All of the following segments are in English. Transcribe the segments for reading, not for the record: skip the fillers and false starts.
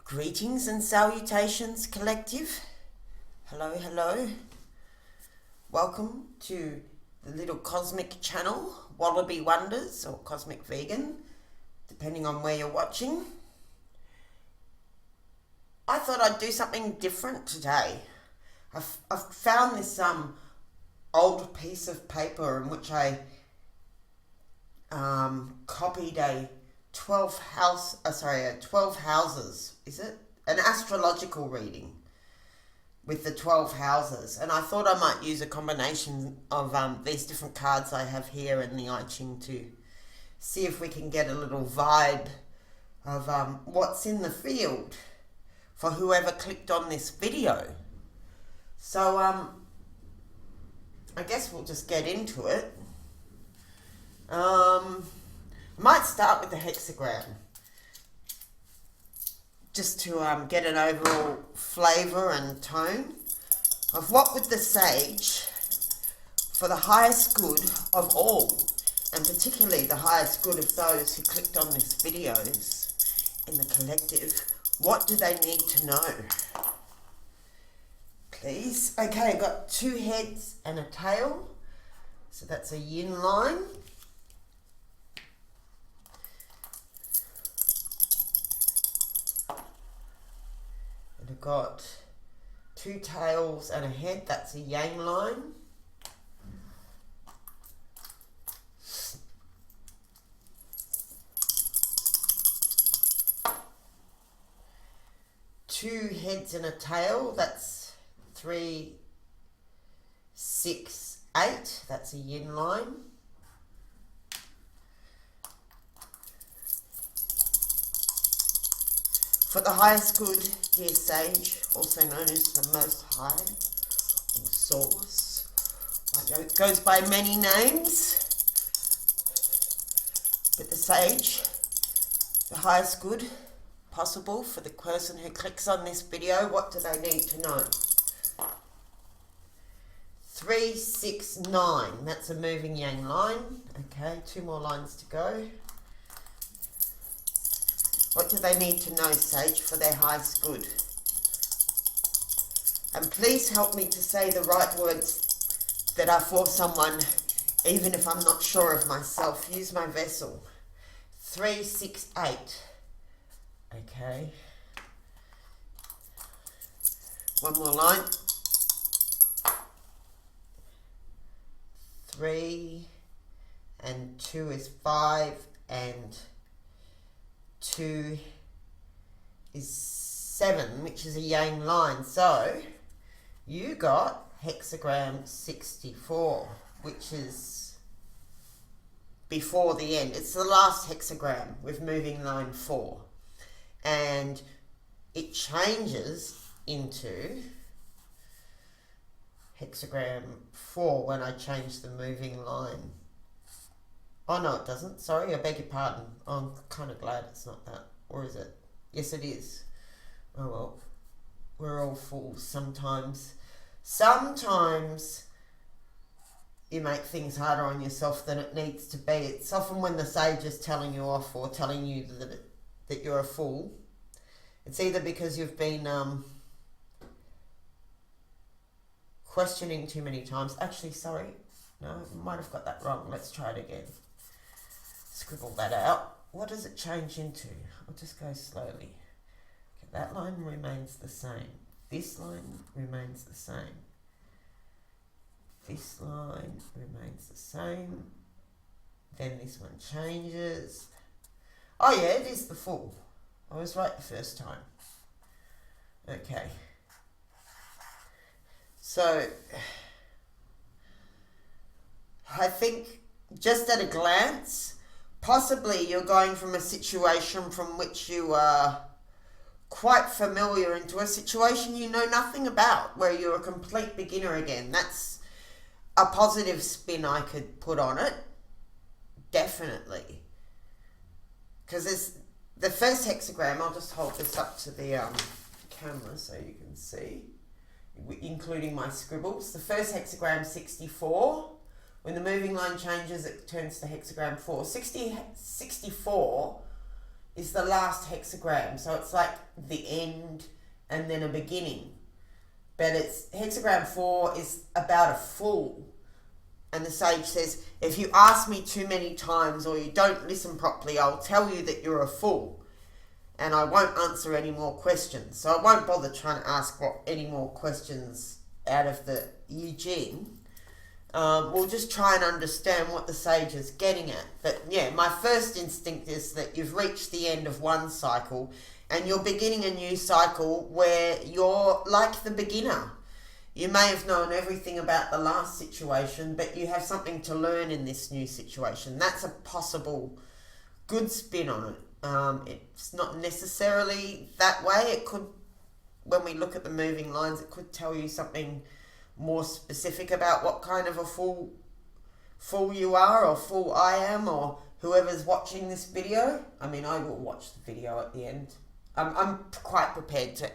Greetings and salutations, collective. Hello, hello. Welcome to the little cosmic channel, Wallaby Wonders or Cosmic Vegan, depending on where you're watching. I thought I'd do something different today. I've found this old piece of paper in which I copied a 12 houses, is it? An astrological reading with the 12 houses. And I thought I might use a combination of these different cards I have here in the I Ching to see if we can get a little vibe of what's in the field for whoever clicked on this video. So I guess we'll just get into it. I might start with the hexagram, just to get an overall flavour and tone of what would the sage, for the highest good of all, and particularly the highest good of those who clicked on this videos in the collective, what do they need to know? Please. Okay, I've got two heads and a tail, so that's a yin line. I've got two tails and a head, that's a yang line. Two heads and a tail, that's 3, 6, 8, that's a yin line. For the highest good, dear sage, also known as the Most High, or Source, it goes by many names, but the sage, the highest good possible for the person who clicks on this video, what do they need to know? 3, 6, 9, that's a moving yang line. Okay, 2 more lines to go. What do they need to know, sage, for their highest good? And please help me to say the right words that are for someone, even if I'm not sure of myself. Use my vessel. 3, 6, 8. Okay. One more line. 3 and 2 is 5 and 2 is 7, which is a yang line. So you got hexagram 64, which is before the end. It's the last hexagram with moving line 4. And it changes into hexagram 4 when I change the moving line. Oh, no, it doesn't. Sorry, I beg your pardon. I'm kind of glad it's not that. Or is it? Yes, it is. Oh, well. We're all fools sometimes. Sometimes you make things harder on yourself than it needs to be. It's often when the sage is telling you off or telling you that you're a fool. It's either because you've been questioning too many times. Actually, sorry. No, I might have got that wrong. Let's try it again. Scribble that out. What does it change into? I'll just go slowly. Okay, that line remains the same. This line remains the same. This line remains the same. Then this one changes. Oh yeah, it is the full. I was right the first time. Okay. So I think just at a glance, possibly you're going from a situation from which you are quite familiar into a situation you know nothing about, where you're a complete beginner again. That's a positive spin I could put on it. Definitely. Because there's the first hexagram, I'll just hold this up to the camera so you can see, including my scribbles. The first hexagram, 64. When the moving line changes, it turns to hexagram 4. 64 is the last hexagram. So it's like the end and then a beginning. But it's hexagram 4 is about a fool. And the sage says, if you ask me too many times or you don't listen properly, I'll tell you that you're a fool. And I won't answer any more questions. So I won't bother trying to ask any more questions out of the I Ching. We'll just try and understand what the sage is getting at. But yeah, my first instinct is that you've reached the end of one cycle and you're beginning a new cycle where you're like the beginner. You may have known everything about the last situation, but you have something to learn in this new situation. That's a possible good spin on it. It's not necessarily that way. It could, when we look at the moving lines, it could tell you something more specific about what kind of a fool you are, or fool I am, or whoever's watching this video. I mean, I will watch the video at the end. I'm quite prepared to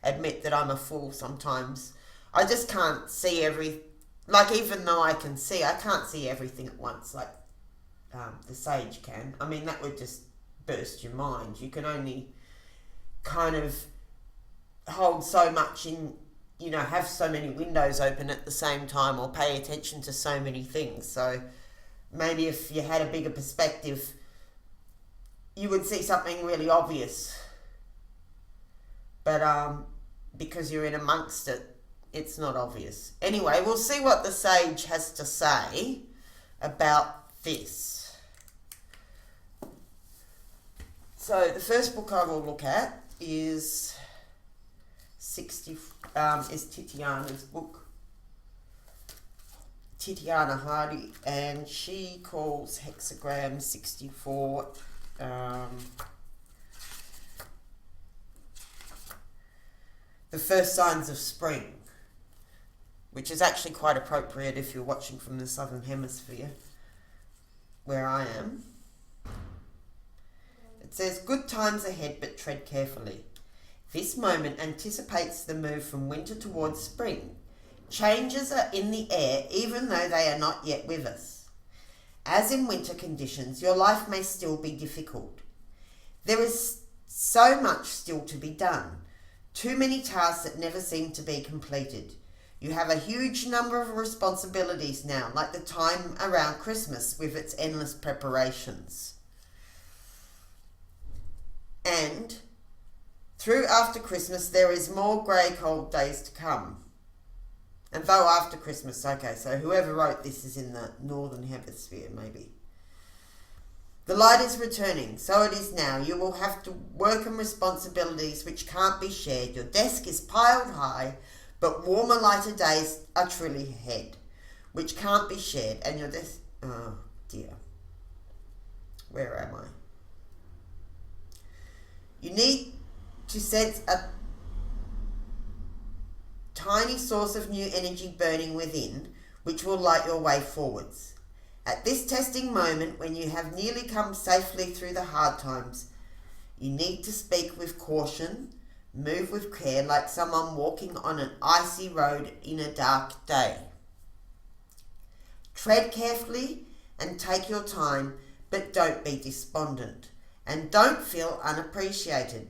admit that I'm a fool sometimes. I just can't see even though I can see, I can't see everything at once like the sage can. I mean, that would just burst your mind. You can only kind of hold so much in, have so many windows open at the same time or pay attention to so many things. So maybe if you had a bigger perspective, you would see something really obvious. But because you're in amongst it, it's not obvious. Anyway, we'll see what the sage has to say about this. So the first book I will look at is Titiana's book. Titiana Hardy, and she calls hexagram 64 the first signs of spring, which is actually quite appropriate if you're watching from the southern hemisphere, where I am. It says, good times ahead, but tread carefully. This moment anticipates the move from winter towards spring. Changes are in the air, even though they are not yet with us. As in winter conditions, your life may still be difficult. There is so much still to be done. Too many tasks that never seem to be completed. You have a huge number of responsibilities now, like the time around Christmas with its endless preparations. And through after Christmas, there is more grey, cold days to come. And though after Christmas, okay, so whoever wrote this is in the northern hemisphere, maybe. The light is returning, so it is now. You will have to work on responsibilities which can't be shared. Your desk is piled high, but warmer, lighter days are truly ahead, which can't be shared. And your desk... Oh, dear. Where am I? You need to sense a tiny source of new energy burning within, which will light your way forwards. At this testing moment, when you have nearly come safely through the hard times, you need to speak with caution, move with care like someone walking on an icy road in a dark day. Tread carefully and take your time, but don't be despondent, and don't feel unappreciated.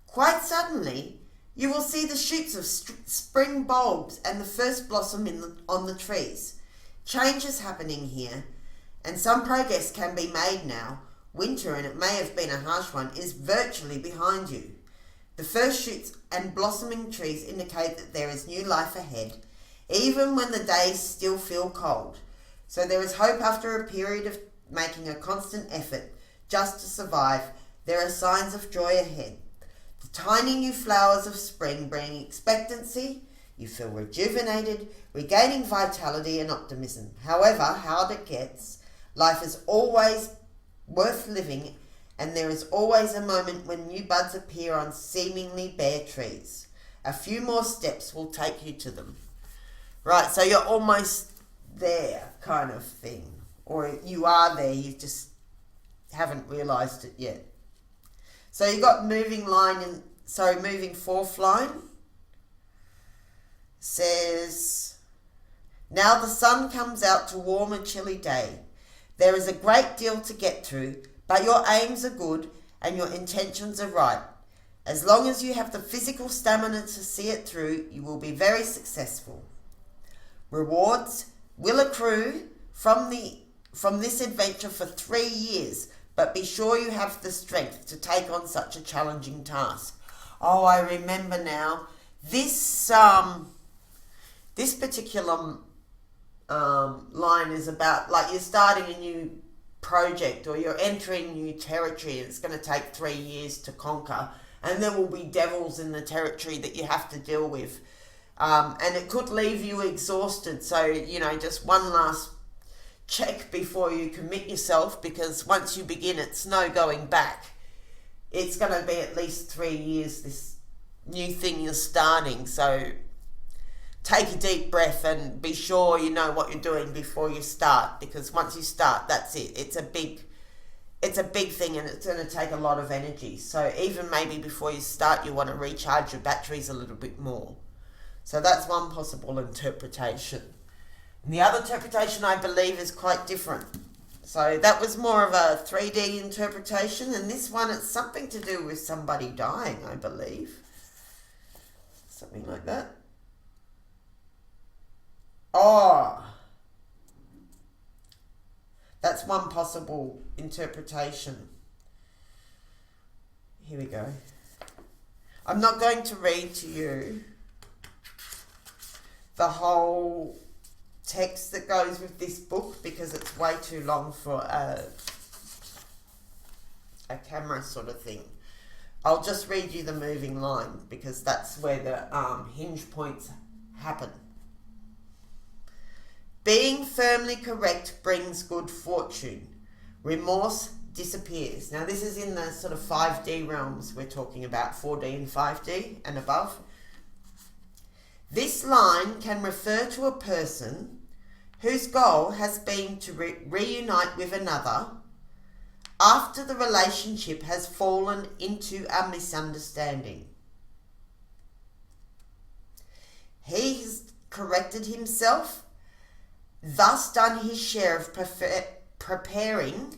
Quite suddenly, you will see the shoots of spring bulbs and the first blossom on the trees. Change is happening here, and some progress can be made now. Winter, and it may have been a harsh one, is virtually behind you. The first shoots and blossoming trees indicate that there is new life ahead, even when the days still feel cold. So there is hope after a period of making a constant effort just to survive. There are signs of joy ahead. The tiny new flowers of spring bring expectancy. You feel rejuvenated, regaining vitality and optimism. However hard it gets, life is always worth living, and there is always a moment when new buds appear on seemingly bare trees. A few more steps will take you to them. Right, so you're almost there, kind of thing. Or you are there, you just haven't realised it yet. So you got moving fourth line. Says, now the sun comes out to warm a chilly day. There is a great deal to get through, but your aims are good and your intentions are right. As long as you have the physical stamina to see it through, you will be very successful. Rewards will accrue from this adventure for 3 years, but be sure you have the strength to take on such a challenging task. Oh, I remember now. This particular line is about, like, you're starting a new project or you're entering new territory and it's going to take 3 years to conquer, and there will be devils in the territory that you have to deal with, and it could leave you exhausted. So, just one last check before you commit yourself, because once you begin, it's no going back. It's going to be at least 3 years, this new thing you're starting. So take a deep breath and be sure you know what you're doing before you start, because once you start, that's it. It's a big thing, and it's going to take a lot of energy. So even maybe before you start, you want to recharge your batteries a little bit more. So that's one possible interpretation. And the other interpretation, I believe, is quite different. So that was more of a 3D interpretation, and this one, it's something to do with somebody dying, I believe. Something like that. Oh, that's one possible interpretation. Here we go. I'm not going to read to you the whole text that goes with this book, because it's way too long for a camera sort of thing. I'll just read you the moving line, because that's where the hinge points happen. Being firmly correct brings good fortune. Remorse disappears. Now this is in the sort of 5D realms we're talking about, 4D and 5D and above. This line can refer to a person whose goal has been to reunite with another after the relationship has fallen into a misunderstanding. He has corrected himself, thus done his share of preparing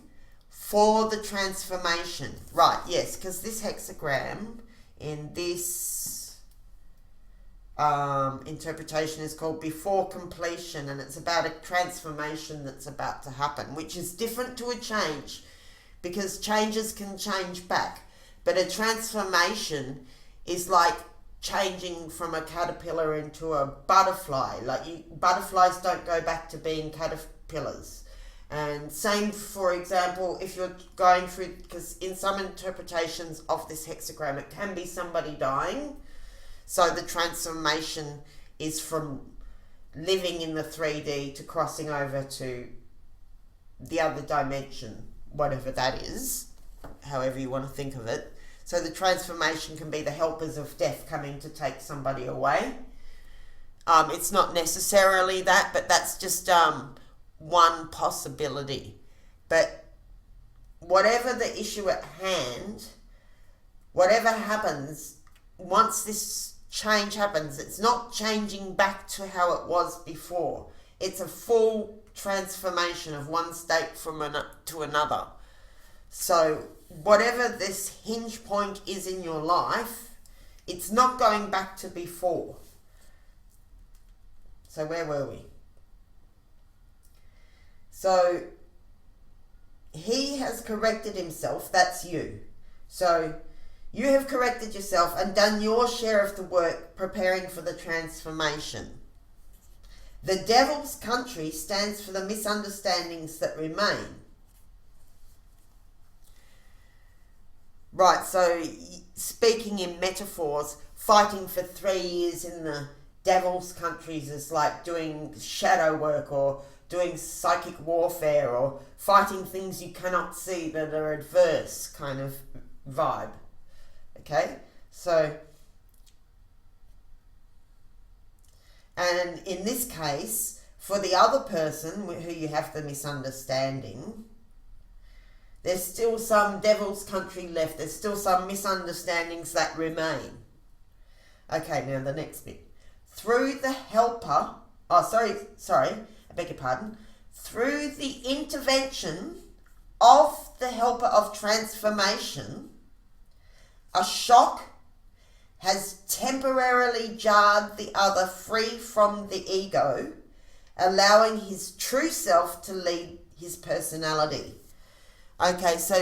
for the transformation. Right, yes, because this hexagram in this interpretation is called Before Completion, and it's about a transformation that's about to happen, which is different to a change, because changes can change back, but a transformation is like changing from a caterpillar into a butterfly. Butterflies don't go back to being caterpillars. And same, for example, if you're going through, because in some interpretations of this hexagram, it can be somebody dying. So the transformation is from living in the 3D to crossing over to the other dimension, whatever that is, however you want to think of it. So the transformation can be the helpers of death coming to take somebody away. It's not necessarily that, but that's just one possibility. But whatever the issue at hand, whatever happens, once this change happens, it's not changing back to how it was before. It's a full transformation of one state to another. So whatever this hinge point is in your life, it's not going back to before. So where were we? So he has corrected himself, that's you. So you have corrected yourself and done your share of the work preparing for the transformation. The devil's country stands for the misunderstandings that remain. Right, so speaking in metaphors, fighting for 3 years in the devil's countries is like doing shadow work or doing psychic warfare or fighting things you cannot see that are adverse kind of vibe. Okay, so, and in this case, for the other person who you have the misunderstanding, there's still some devil's country left. There's still some misunderstandings that remain. Okay, now the next bit. Through the helper, I beg your pardon. Through the intervention of the helper of transformation, a shock has temporarily jarred the other free from the ego, allowing his true self to lead his personality. Okay, so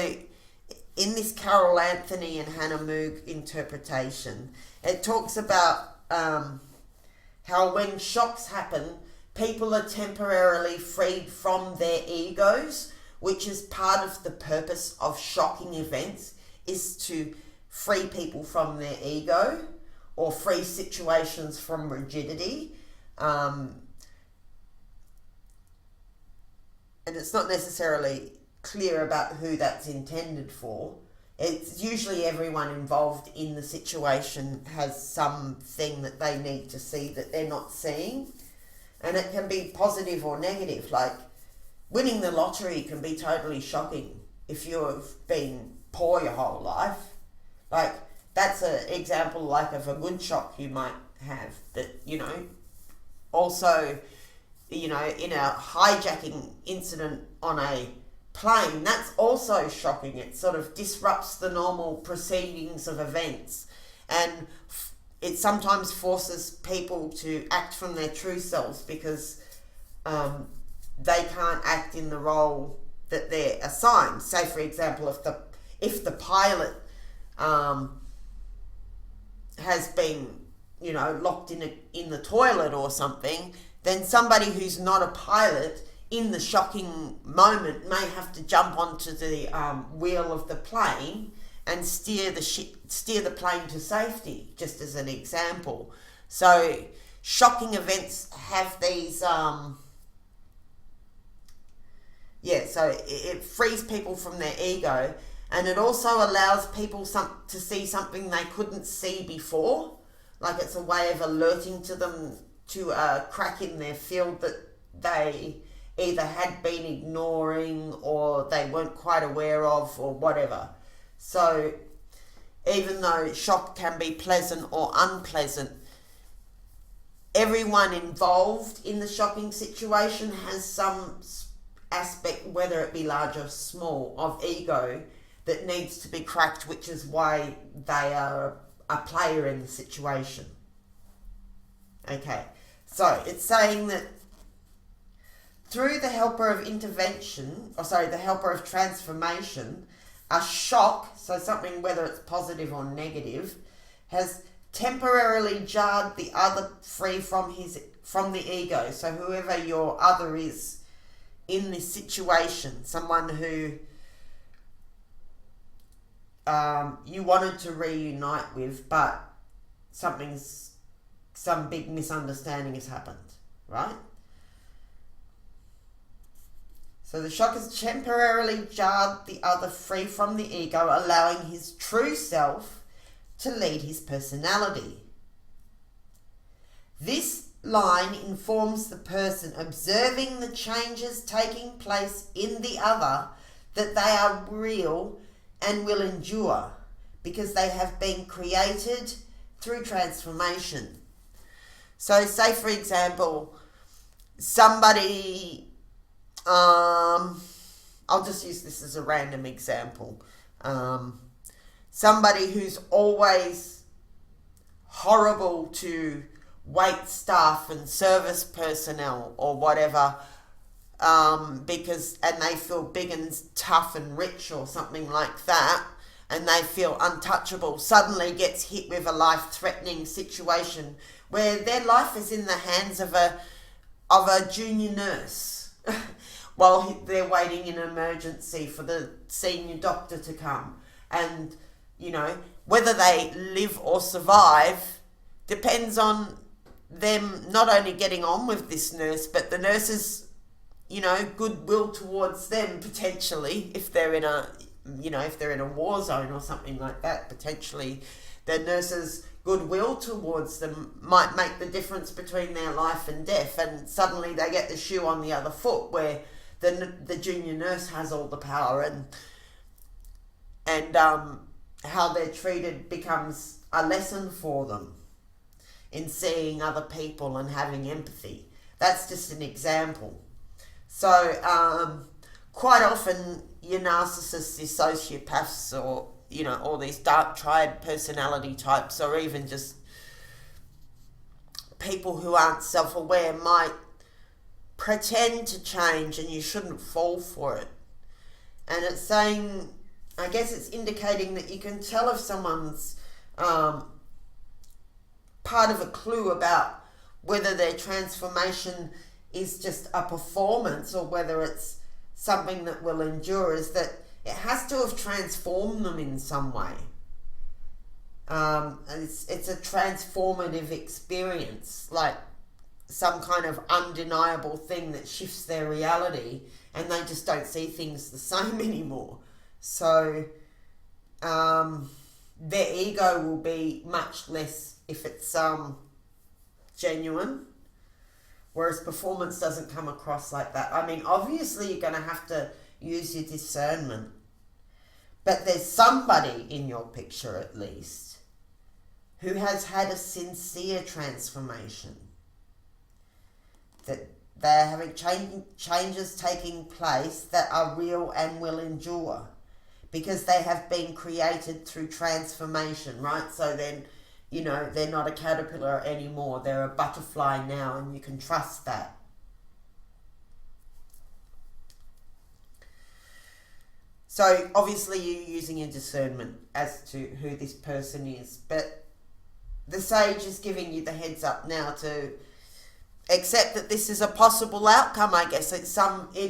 in this Carol Anthony and Hannah Moog interpretation, it talks about how when shocks happen, people are temporarily freed from their egos, which is part of the purpose of shocking events, is to free people from their ego or free situations from rigidity. And it's not necessarily clear about who that's intended for. It's usually everyone involved in the situation has something that they need to see that they're not seeing. And it can be positive or negative. Like winning the lottery can be totally shocking if you've been poor your whole life. Like that's an example like of a good shock you might have that, also, in a hijacking incident on a plane, that's also shocking. It sort of disrupts the normal proceedings of events, and it sometimes forces people to act from their true selves because they can't act in the role that they're assigned. Say, for example, if the pilot has been, locked in the toilet or something, then somebody who's not a pilot in the shocking moment may have to jump onto the wheel of the plane and steer the plane to safety, just as an example. So shocking events have these so it frees people from their ego, and it also allows people to see something they couldn't see before. Like it's a way of alerting to them to a crack in their field that they either had been ignoring or they weren't quite aware of or whatever. So even though shock can be pleasant or unpleasant, everyone involved in the shocking situation has some aspect, whether it be large or small, of ego that needs to be cracked, which is why they are a player in the situation. Okay, so it's saying that through the helper of the helper of transformation, a shock, so something whether it's positive or negative, has temporarily jarred the other free from the ego. So whoever your other is in this situation, someone who you wanted to reunite with, but some big misunderstanding has happened, right? So the shock has temporarily jarred the other free from the ego, allowing his true self to lead his personality. This line informs the person observing the changes taking place in the other that they are real and will endure because they have been created through transformation. So say, for example, somebody, I'll just use this as a random example. Somebody who's always horrible to wait staff and service personnel or whatever, and they feel big and tough and rich or something like that, and they feel untouchable, suddenly gets hit with a life-threatening situation where their life is in the hands of a junior nurse while they're waiting in an emergency for the senior doctor to come. And, whether they live or survive depends on them not only getting on with this nurse, but the nurse's, goodwill towards them, potentially, if they're in a war zone or something like that. Potentially the nurse's goodwill towards them might make the difference between their life and death, and suddenly they get the shoe on the other foot where the junior nurse has all the power, and how they're treated becomes a lesson for them in seeing other people and having empathy. That's just an example. So quite often, your narcissists, your sociopaths, or, all these dark triad personality types, or even just people who aren't self-aware might pretend to change, and you shouldn't fall for it. And it's saying, I guess it's indicating that you can tell if someone's part of a clue about whether their transformation is just a performance or whether it's something that will endure, is that it has to have transformed them in some way. It's a transformative experience, like some kind of undeniable thing that shifts their reality, and they just don't see things the same anymore. So their ego will be much less if it's genuine, whereas performance doesn't come across like that. I mean, obviously you're going to have to use your discernment, but there's somebody in your picture at least who has had a sincere transformation, that they're having changes taking place that are real and will endure because they have been created through transformation, right? So then, they're not a caterpillar anymore, they're a butterfly now, and you can trust that. So obviously you're using your discernment as to who this person is, but the sage is giving you the heads up now to accept that this is a possible outcome, I guess. It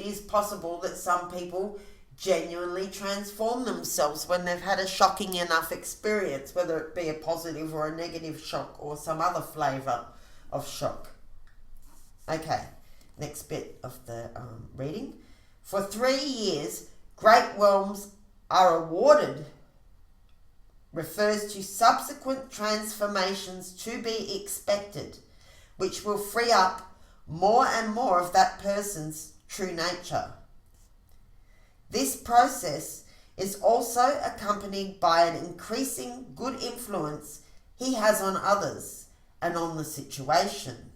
is possible that some people genuinely transform themselves when they've had a shocking enough experience, whether it be a positive or a negative shock or some other flavour of shock. Okay, next bit of the reading. For 3 years, great realms are awarded refers to subsequent transformations to be expected, which will free up more and more of that person's true nature. This process is also accompanied by an increasing good influence he has on others and on the situation.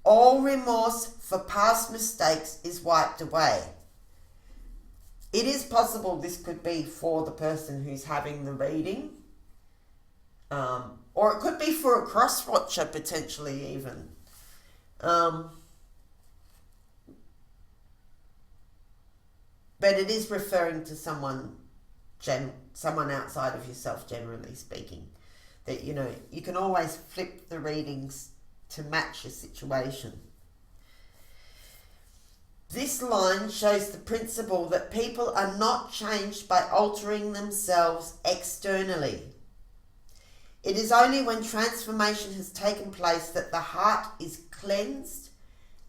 All remorse for past mistakes is wiped away. It is possible this could be for the person who's having the reading, or it could be for a cross-watcher potentially even. But it is referring to someone outside of yourself, generally speaking. That, you can always flip the readings to match your situation. This line shows the principle that people are not changed by altering themselves externally. It is only when transformation has taken place that the heart is cleansed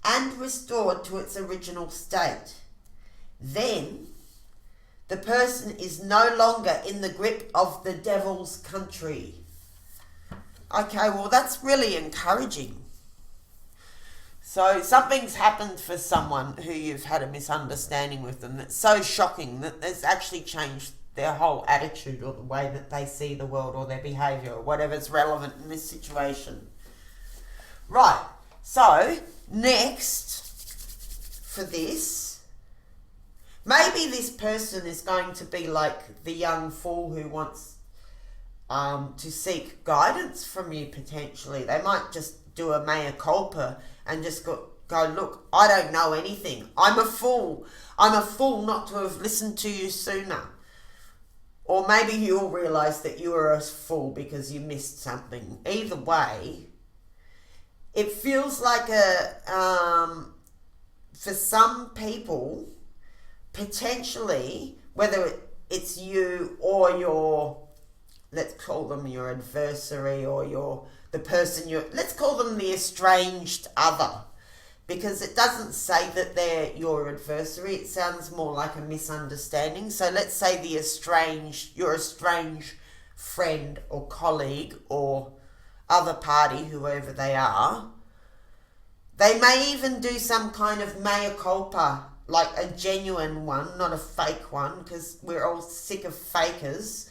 and restored to its original state. Then the person is no longer in the grip of the devil's country. Okay, well, that's really encouraging. So something's happened for someone who you've had a misunderstanding with them that's so shocking that it's actually changed their whole attitude or the way that they see the world or their behaviour or whatever's relevant in this situation. Right, so next for this, maybe this person is going to be like the young fool who wants to seek guidance from you potentially. They might just do a mea culpa and just go, look, I don't know anything. I'm a fool. I'm a fool not to have listened to you sooner. Or maybe you'll realise that you were a fool because you missed something. Either way, it feels like for some people, potentially, whether it's you or your, let's call them your adversary or the person let's call them the estranged other, because it doesn't say that they're your adversary. It sounds more like a misunderstanding. So let's say your estranged friend or colleague or other party, whoever they are, they may even do some kind of mea culpa, like a genuine one, not a fake one, because we're all sick of fakers.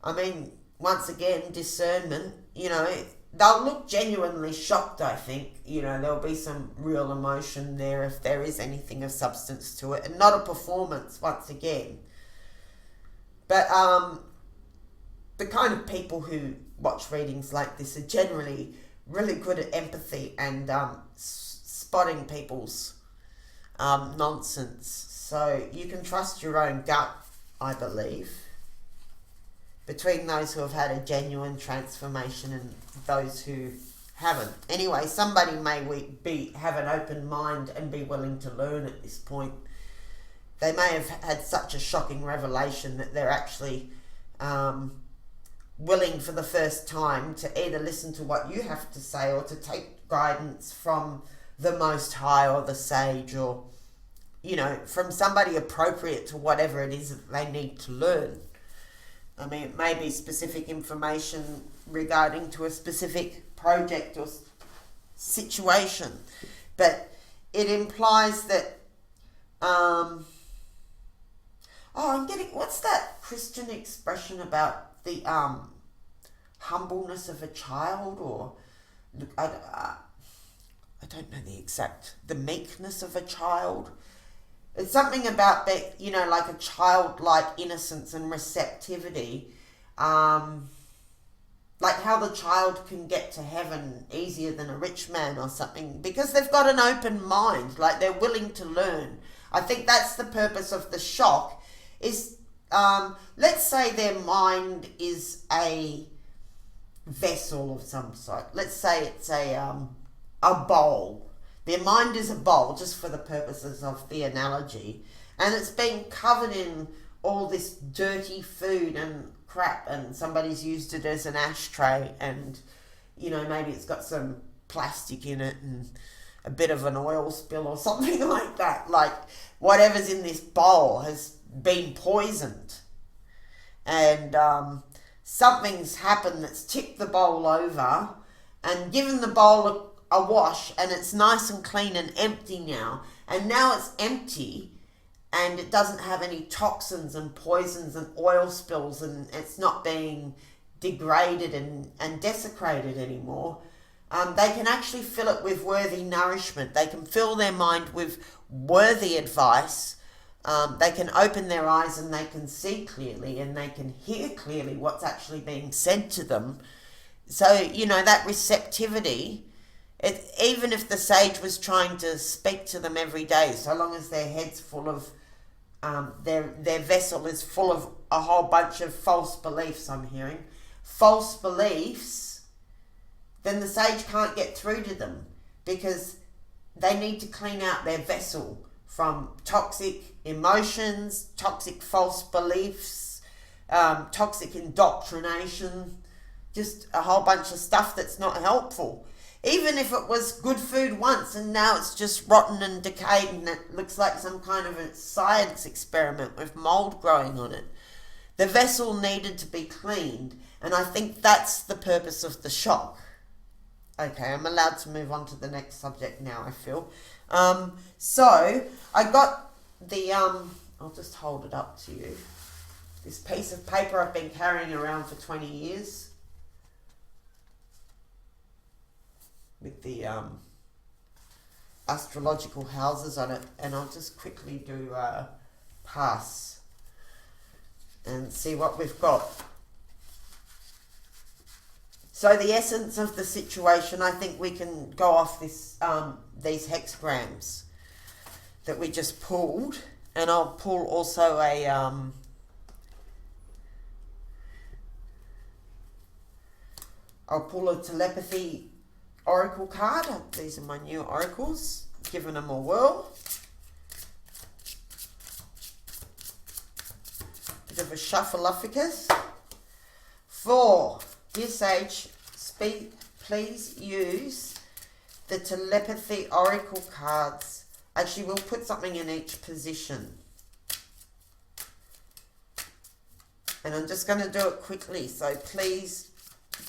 I mean, once again, discernment, they'll look genuinely shocked, I think. You know, there'll be some real emotion there if there is anything of substance to it. And not a performance, once again. But the kind of people who watch readings like this are generally really good at empathy and spotting people's nonsense. So you can trust your own gut, I believe, between those who have had a genuine transformation and those who haven't. Anyway, somebody may have an open mind and be willing to learn at this point. They may have had such a shocking revelation that they're actually willing for the first time to either listen to what you have to say or to take guidance from the Most High or the Sage, or, you know, from somebody appropriate to whatever it is that they need to learn. I mean, it may be specific information regarding to a specific project or situation, but it implies that, I'm getting, what's that Christian expression about the humbleness of a child, or look, I don't know the meekness of a child. It's something about that, you know, like a childlike innocence and receptivity, like how the child can get to heaven easier than a rich man or something, because they've got an open mind, like they're willing to learn. I think that's the purpose of the shock, is, let's say their mind is a vessel of some sort. Let's say it's a bowl. Their mind is a bowl, just for the purposes of the analogy, and it's been covered in all this dirty food and crap, and somebody's used it as an ashtray, and, you know, maybe it's got some plastic in it and a bit of an oil spill or something like that. Like, whatever's in this bowl has been poisoned, and something's happened that's tipped the bowl over and given the bowl a wash, and it's nice and clean and empty now. And now it's empty and it doesn't have any toxins and poisons and oil spills, and it's not being degraded and desecrated anymore. They can actually fill it with worthy nourishment. They can fill their mind with worthy advice. They can open their eyes and they can see clearly, and they can hear clearly what's actually being said to them. So, you know, that receptivity, even if the sage was trying to speak to them every day, so long as their head's full of, their vessel is full of a whole bunch of false beliefs, I'm hearing, false beliefs, then the sage can't get through to them, because they need to clean out their vessel from toxic emotions, toxic false beliefs, toxic indoctrination, just a whole bunch of stuff that's not helpful. Even if it was good food once and now it's just rotten and decayed and it looks like some kind of a science experiment with mold growing on it. The vessel needed to be cleaned, and I think that's the purpose of the shock. Okay, I'm allowed to move on to the next subject now, I feel. So, I got the, I'll just hold it up to you. This piece of paper I've been carrying around for 20 years. With the astrological houses on it, and I'll just quickly do pass and see what we've got. So the essence of the situation, I think we can go off this these hexagrams that we just pulled, and I'll pull also a I'll pull a telepathy oracle card. These are my new oracles, giving them a whirl. Bit of a shuffle-ufficus. 4. Dear Sage, please use the telepathy oracle cards. Actually, we'll put something in each position. And I'm just going to do it quickly, so please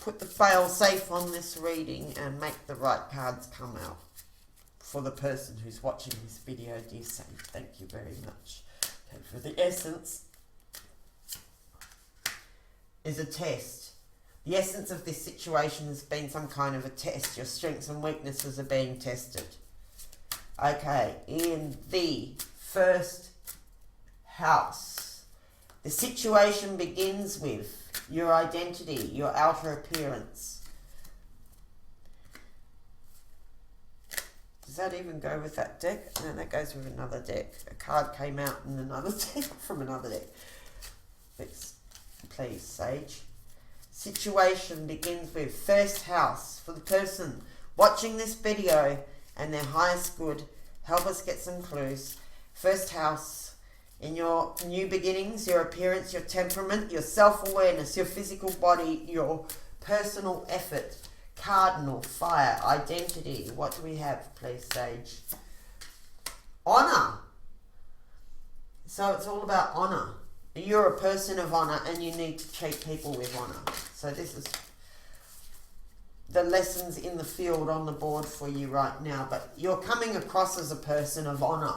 put the fail-safe on this reading and make the right cards come out for the person who's watching this video. Dear Sage, thank you very much. And for the essence is a test. The essence of this situation has been some kind of a test. Your strengths and weaknesses are being tested. Okay, in the first house, the situation begins with your identity, your outer appearance. Does that even go with that deck? No, that goes with another deck. A card came out in another deck from another deck. Please, Sage. Situation begins with first house. For the person watching this video and their highest good, help us get some clues. First house, in your new beginnings, your appearance, your temperament, your self-awareness, your physical body, your personal effort. Cardinal, fire, identity. What do we have, please, Sage? Honor. So it's all about honor. You're a person of honor and you need to treat people with honor. So this is the lessons in the field on the board for you right now. But you're coming across as a person of honor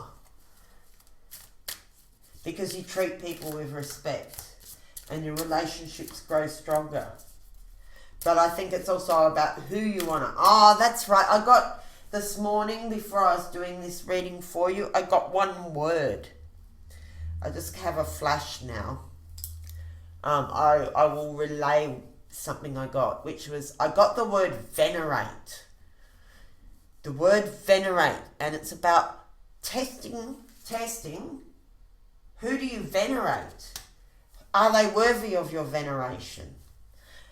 because you treat people with respect and your relationships grow stronger. But I think it's also about who you honor. Oh, that's right. I got this morning, before I was doing this reading for you, I got one word. I just have a flash now. I will relay something I got, which was, I got the word venerate. The word venerate, and it's about testing. Who do you venerate? Are they worthy of your veneration?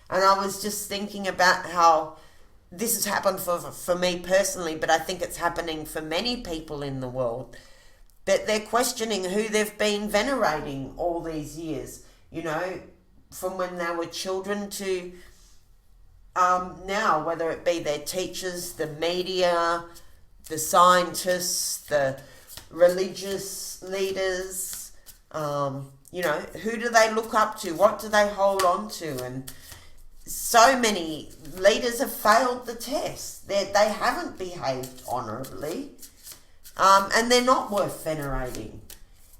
And I was just thinking about how this has happened for me personally, but I think it's happening for many people in the world. That they're questioning who they've been venerating all these years, you know, from when they were children to now, whether it be their teachers, the media, the scientists, the religious leaders, you know, who do they look up to? What do they hold on to? And so many leaders have failed the test. They haven't behaved honourably. And they're not worth venerating.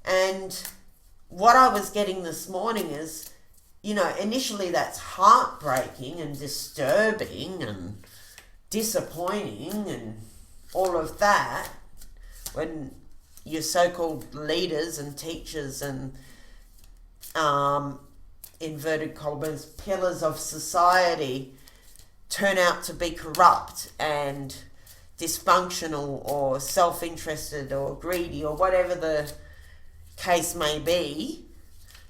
And what I was getting this morning is, you know, initially that's heartbreaking and disturbing and disappointing and all of that, when your so-called leaders and teachers and inverted commas pillars of society turn out to be corrupt and dysfunctional or self-interested or greedy or whatever the case may be.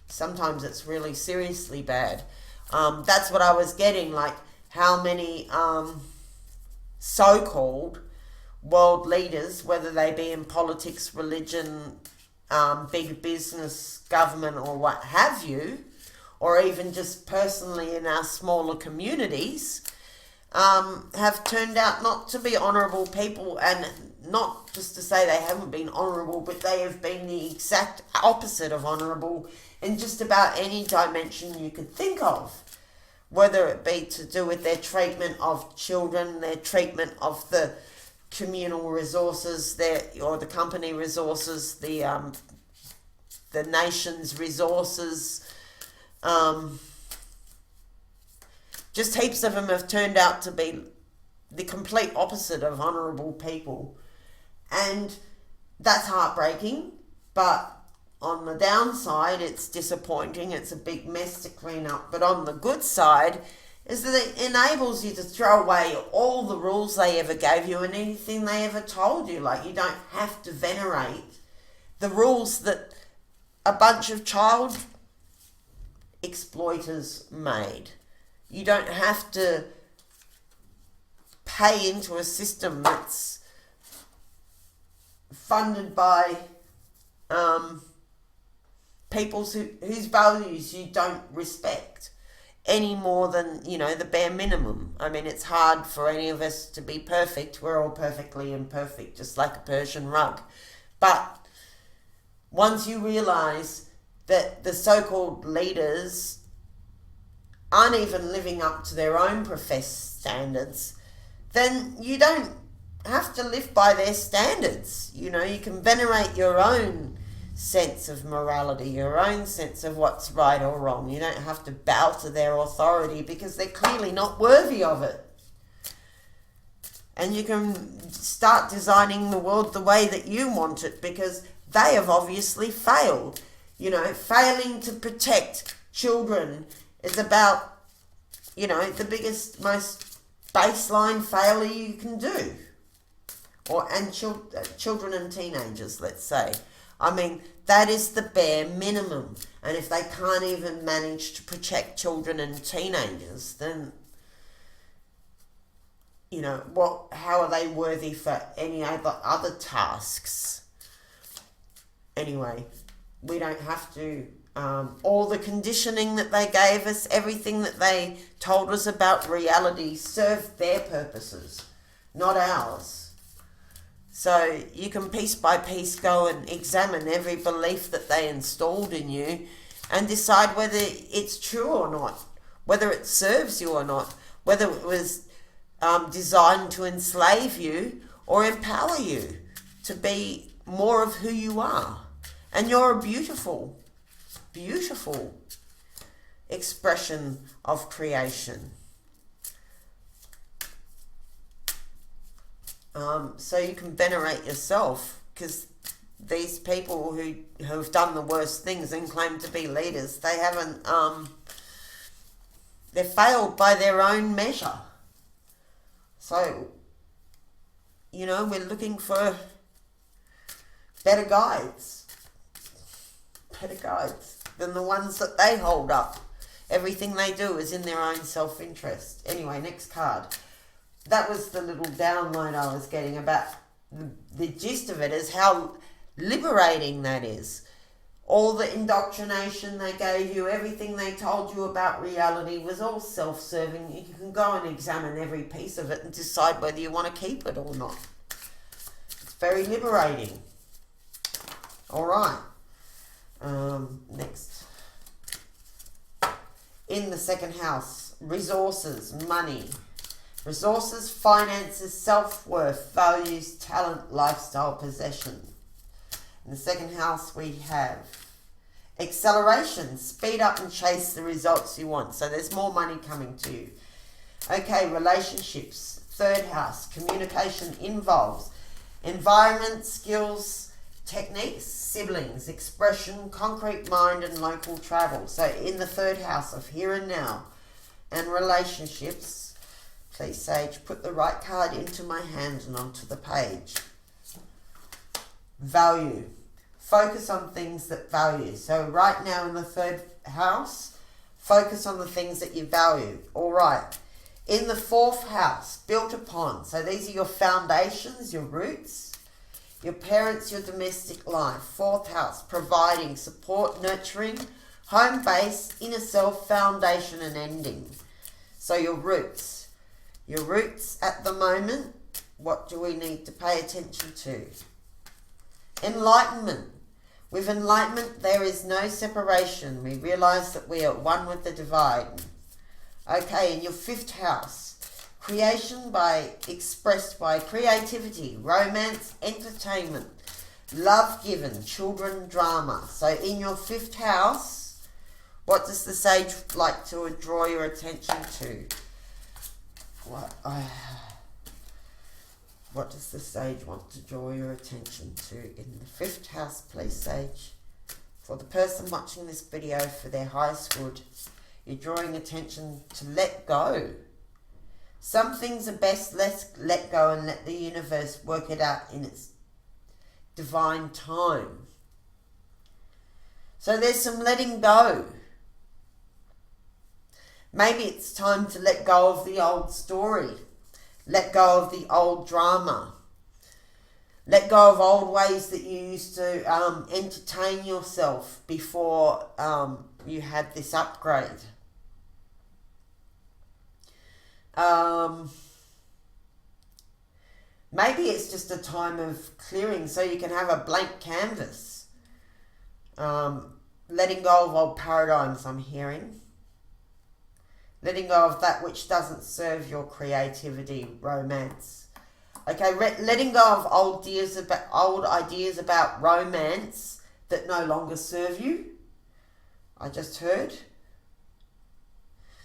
Sometimes it's really seriously bad. That's what I was getting, like how many so-called world leaders, whether they be in politics, religion, big business, government or what have you, or even just personally in our smaller communities, have turned out not to be honourable people. And not just to say they haven't been honourable, but they have been the exact opposite of honourable in just about any dimension you could think of, whether it be to do with their treatment of children, their treatment of the communal resources, or the company resources, the nation's resources. Just heaps of them have turned out to be the complete opposite of honourable people. And that's heartbreaking, but on the downside, it's disappointing. It's a big mess to clean up. But on the good side is that it enables you to throw away all the rules they ever gave you and anything they ever told you. Like, you don't have to venerate the rules that a bunch of child exploiters made. You don't have to pay into a system that's funded by people whose values you don't respect any more than, you know, the bare minimum. I mean, it's hard for any of us to be perfect. We're all perfectly imperfect, just like a Persian rug. But once you realise that the so-called leaders aren't even living up to their own professed standards, then you don't have to live by their standards. You know, you can venerate your own sense of morality, your own sense of what's right or wrong. You don't have to bow to their authority because they're clearly not worthy of it. And you can start designing the world the way that you want it because they have obviously failed. You know, failing to protect children is about, you know, the biggest, most baseline failure you can do. And children and teenagers, let's say. I mean, that is the bare minimum. And if they can't even manage to protect children and teenagers, then, you know, how are they worthy for any other tasks? Anyway, we don't have to. All the conditioning that they gave us, everything that they told us about reality served their purposes, not ours. So you can piece by piece go and examine every belief that they installed in you and decide whether it's true or not, whether it serves you or not, whether it was designed to enslave you or empower you to be more of who you are. And you're a beautiful, beautiful expression of creation. So you can venerate yourself, because these people who have done the worst things and claim to be leaders, they haven't, they're failed by their own measure. So, you know, we're looking for better guides than the ones that they hold up. Everything they do is in their own self-interest. Anyway, next card. That was the little download I was getting about the gist of it is how liberating that is. All the indoctrination they gave you, everything they told you about reality was all self-serving. You can go and examine every piece of it and decide whether you want to keep it or not. It's very liberating. All right. Next. In the second house, resources, money. Resources, finances, self-worth, values, talent, lifestyle, possession. In the second house, we have acceleration, speed up and chase the results you want. So there's more money coming to you. Okay, relationships, third house, communication involves environment, skills, techniques, siblings, expression, concrete mind, and local travel. So in the third house of here and now and relationships, please, Sage, put the right card into my hand and onto the page. Value. Focus on things that value. So right now in the third house, focus on the things that you value. All right. In the fourth house, built upon. So these are your foundations, your roots, your parents, your domestic life. Fourth house, providing, support, nurturing, home base, inner self, foundation, and ending. So your roots. Your roots at the moment, what do we need to pay attention to? Enlightenment. With enlightenment, there is no separation. We realize that we are one with the divine. Okay, in your fifth house, creation expressed by creativity, romance, entertainment, love given, children, drama. So in your fifth house, what does the sage like to draw your attention to? What does the sage want to draw your attention to in the fifth house, please, Sage? For the person watching this video for their highest good, you're drawing attention to let go. Some things are best let go and let the universe work it out in its divine time. So there's some letting go. Maybe it's time to let go of the old story. Let go of the old drama. Let go of old ways that you used to entertain yourself before you had this upgrade. Maybe it's just a time of clearing so you can have a blank canvas. Letting go of old paradigms, I'm hearing. Letting go of that which doesn't serve your creativity, romance. Okay, letting go of old ideas about romance that no longer serve you. I just heard.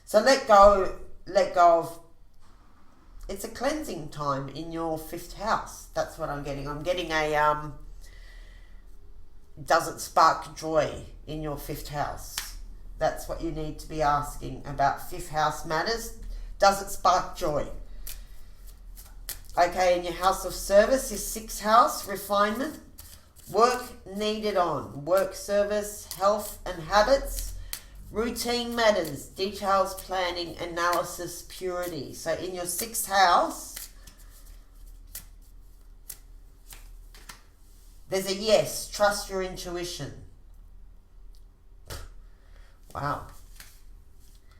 So let go of, it's a cleansing time in your 5th house. That's what I'm getting. I'm getting a, does it spark joy in your 5th house? That's what you need to be asking about 5th house matters. Does it spark joy? Okay, in your house of service, your 6th house, refinement. Work needed on. Work, service, health and habits. Routine matters. Details, planning, analysis, purity. So in your 6th house, there's a yes. Trust your intuition. Wow.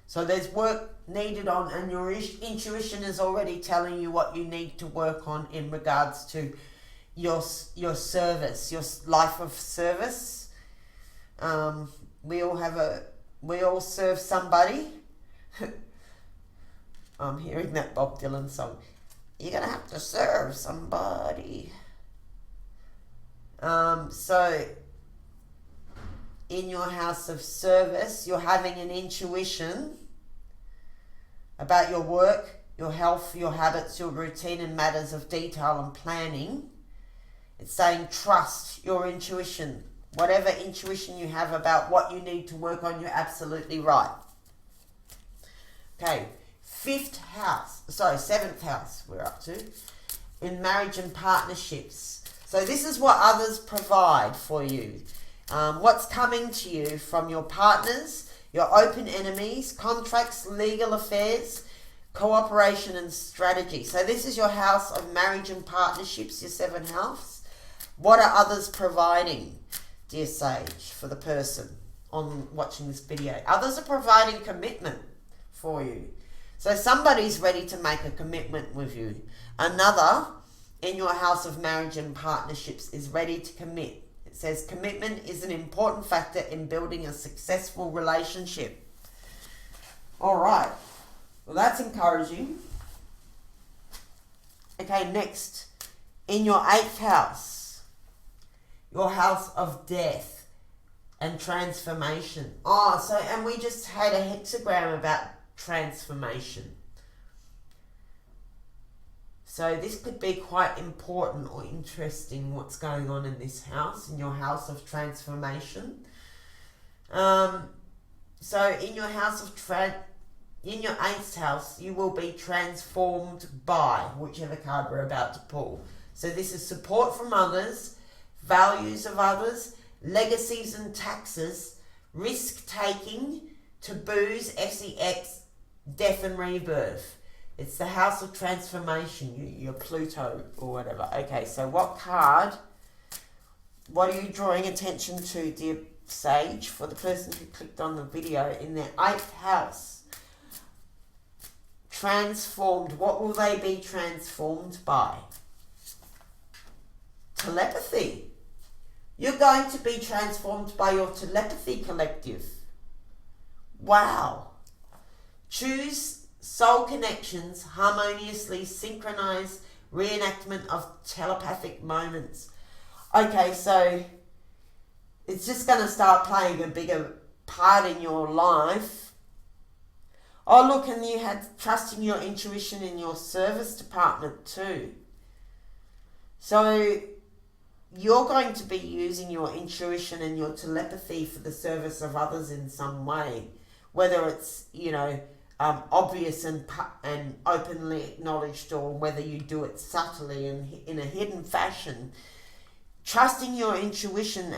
So there's work needed on, and your intuition is already telling you what you need to work on in regards to your service, your life of service. We all serve somebody. I'm hearing that Bob Dylan song. You're gonna have to serve somebody. So in your house of service, you're having an intuition about your work, your health, your habits, your routine and matters of detail and planning. It's saying trust your intuition. Whatever intuition you have about what you need to work on, you're absolutely right. Okay, 7th house we're up to, in marriage and partnerships. So this is what others provide for you. What's coming to you from your partners, your open enemies, contracts, legal affairs, cooperation and strategy. So this is your house of marriage and partnerships, your 7th house. What are others providing, dear sage, for the person on watching this video? Others are providing commitment for you. So somebody's ready to make a commitment with you. Another in your house of marriage and partnerships is ready to commit. It says commitment is an important factor in building a successful relationship. All right. Well, that's encouraging. Okay, next. In your 8th house, your house of death and transformation. And we just had a hexagram about transformation. So this could be quite important or interesting, what's going on in this house, in your house of transformation. So in your house of in your 8th house, you will be transformed by whichever card we're about to pull. So this is support from others, values of others, legacies and taxes, risk-taking, taboos, sex, death and rebirth. It's the house of transformation, your Pluto or whatever. Okay, so what are you drawing attention to, dear sage, for the person who clicked on the video in their 8th house? Transformed. What will they be transformed by? Telepathy. You're going to be transformed by your telepathy collective. Wow. Choose soul connections, harmoniously synchronized reenactment of telepathic moments. Okay, so it's just going to start playing a bigger part in your life. Oh, look, and you had trusting your intuition in your service department too. So you're going to be using your intuition and your telepathy for the service of others in some way, whether it's, obvious and openly acknowledged, or whether you do it subtly and in a hidden fashion. Trusting your intuition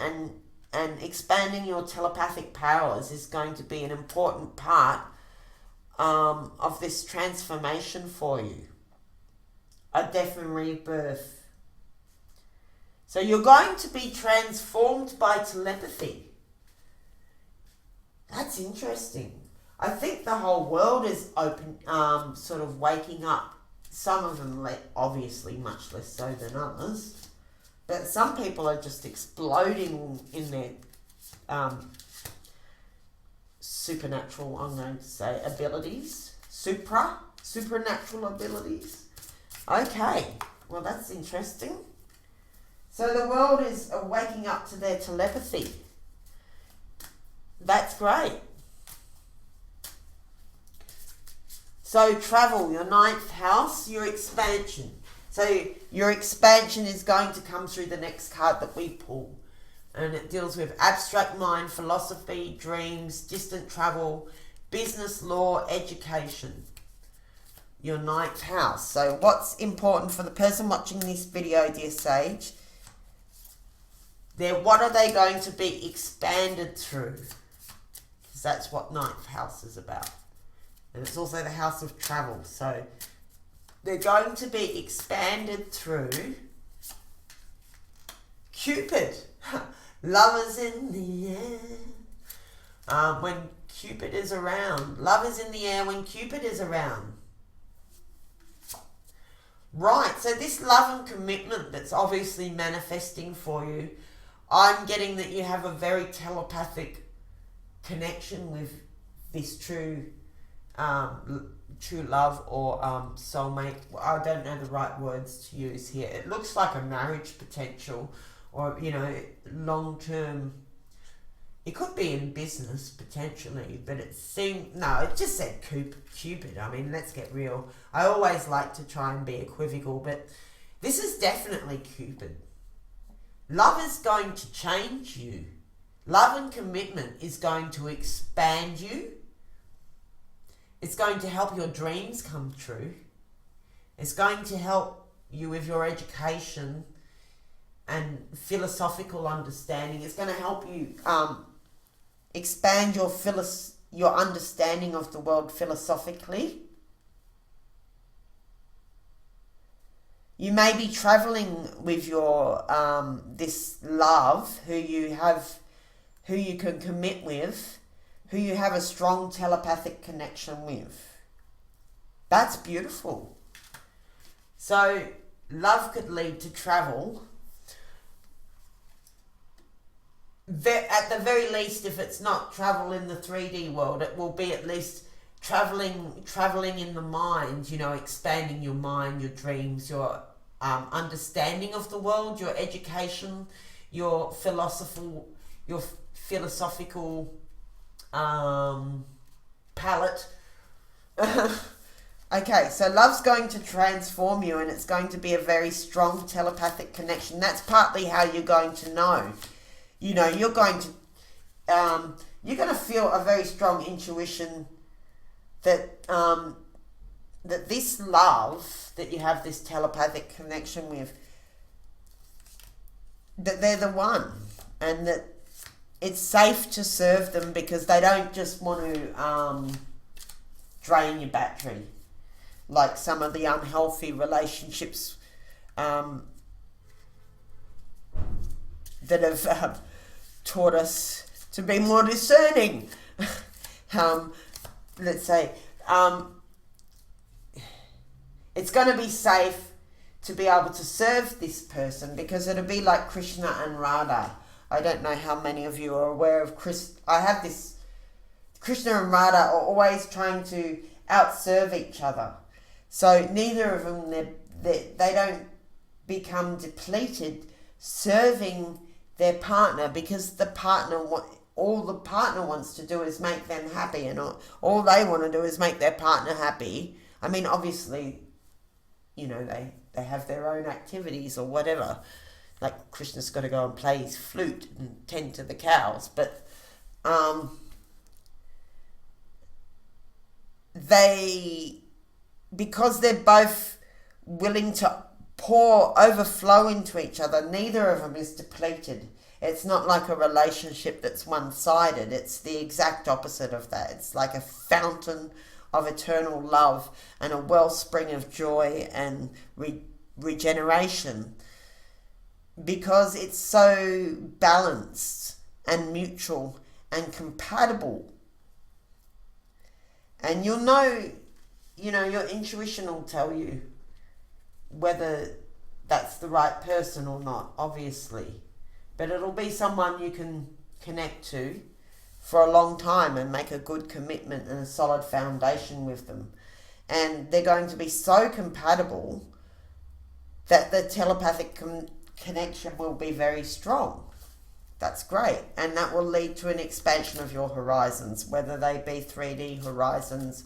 and expanding your telepathic powers is going to be an important part of this transformation for you. A death and rebirth. So you're going to be transformed by telepathy. That's interesting. I think the whole world is open, sort of waking up. Some of them, obviously, much less so than others. But some people are just exploding in their supernatural, I'm going to say, abilities. Supernatural abilities. Okay, well, that's interesting. So the world is waking up to their telepathy. That's great. So travel, your ninth house, your expansion. So your expansion is going to come through the next card that we pull. And it deals with abstract mind, philosophy, dreams, distant travel, business, law, education. Your ninth house. So what's important for the person watching this video, dear Sage? What are they going to be expanded through? Because that's what ninth house is about. And it's also the house of travel. So they're going to be expanded through Cupid. Love is in the air when Cupid is around. Love is in the air when Cupid is around. Right, so this love and commitment that's obviously manifesting for you, I'm getting that you have a very telepathic connection with this true love or soulmate. I don't know the right words to use here. It looks like a marriage potential or, long-term. It could be in business potentially, but it just said Cupid. I mean, let's get real. I always like to try and be equivocal, but this is definitely Cupid. Love is going to change you. Love and commitment is going to expand you. It's going to help your dreams come true. It's going to help you with your education and philosophical understanding. It's going to help you expand your understanding of the world philosophically. You may be traveling with your this love who you can commit with, who you have a strong telepathic connection with. That's beautiful. So love could lead to travel. At the very least, if it's not travel in the 3D world, it will be at least traveling in the mind, expanding your mind, your dreams, your understanding of the world, your education, your philosophical palette. Okay, so love's going to transform you, and it's going to be a very strong telepathic connection. That's partly how you're going to know. You're going to feel a very strong intuition that that this love that you have this telepathic connection with, that they're the one, and that it's safe to serve them because they don't just want to drain your battery like some of the unhealthy relationships that have taught us to be more discerning. Let's say it's going to be safe to be able to serve this person because it'll be like Krishna and Radha. I don't know how many of you are aware of I have this. Krishna and Radha are always trying to outserve each other. So neither of them, they don't become depleted serving their partner because all the partner wants to do is make them happy, and all they want to do is make their partner happy. I mean, obviously, they have their own activities or whatever. Like Krishna's got to go and play his flute and tend to the cows, but because they're both willing to overflow into each other, neither of them is depleted. It's not like a relationship that's one-sided. It's the exact opposite of that. It's like a fountain of eternal love and a wellspring of joy and regeneration, because it's so balanced and mutual and compatible. And you'll know, your intuition will tell you whether that's the right person or not, obviously. But it'll be someone you can connect to for a long time and make a good commitment and a solid foundation with them. And they're going to be so compatible that the telepathic connection will be very strong. That's great. And that will lead to an expansion of your horizons, whether they be 3D horizons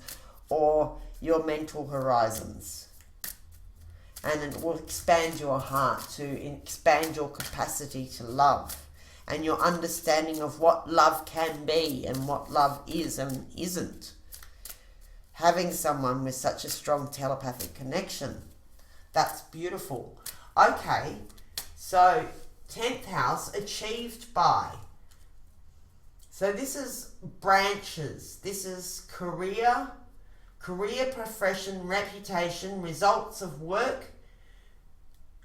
or your mental horizons. And it will expand your heart, to expand your capacity to love and your understanding of what love can be and what love is and isn't. Having someone with such a strong telepathic connection, that's beautiful. Okay, so 10th house, achieved by. So this is branches. This is career, profession, reputation, results of work,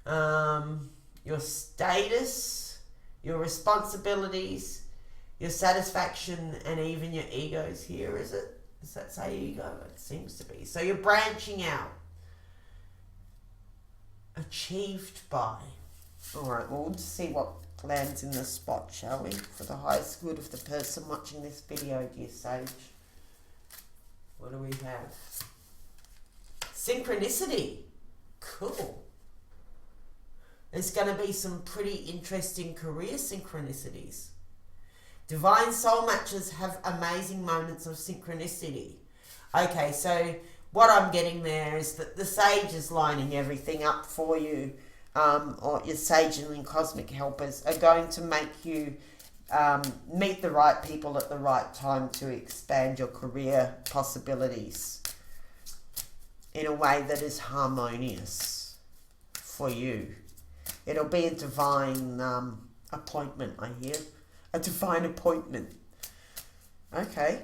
your status, your responsibilities, your satisfaction, and even your egos here, is it? Does that say ego? It seems to be. So you're branching out. Achieved by. Alright, well, we'll just see what lands in the spot, shall we? For the highest good of the person watching this video, dear sage. What do we have? Synchronicity. Cool. There's going to be some pretty interesting career synchronicities. Divine soul matches have amazing moments of synchronicity. Okay, so what I'm getting there is that the sage is lining everything up for you, or your sage and cosmic helpers are going to make you meet the right people at the right time to expand your career possibilities in a way that is harmonious for you. It'll be a divine appointment, I hear. A divine appointment. Okay.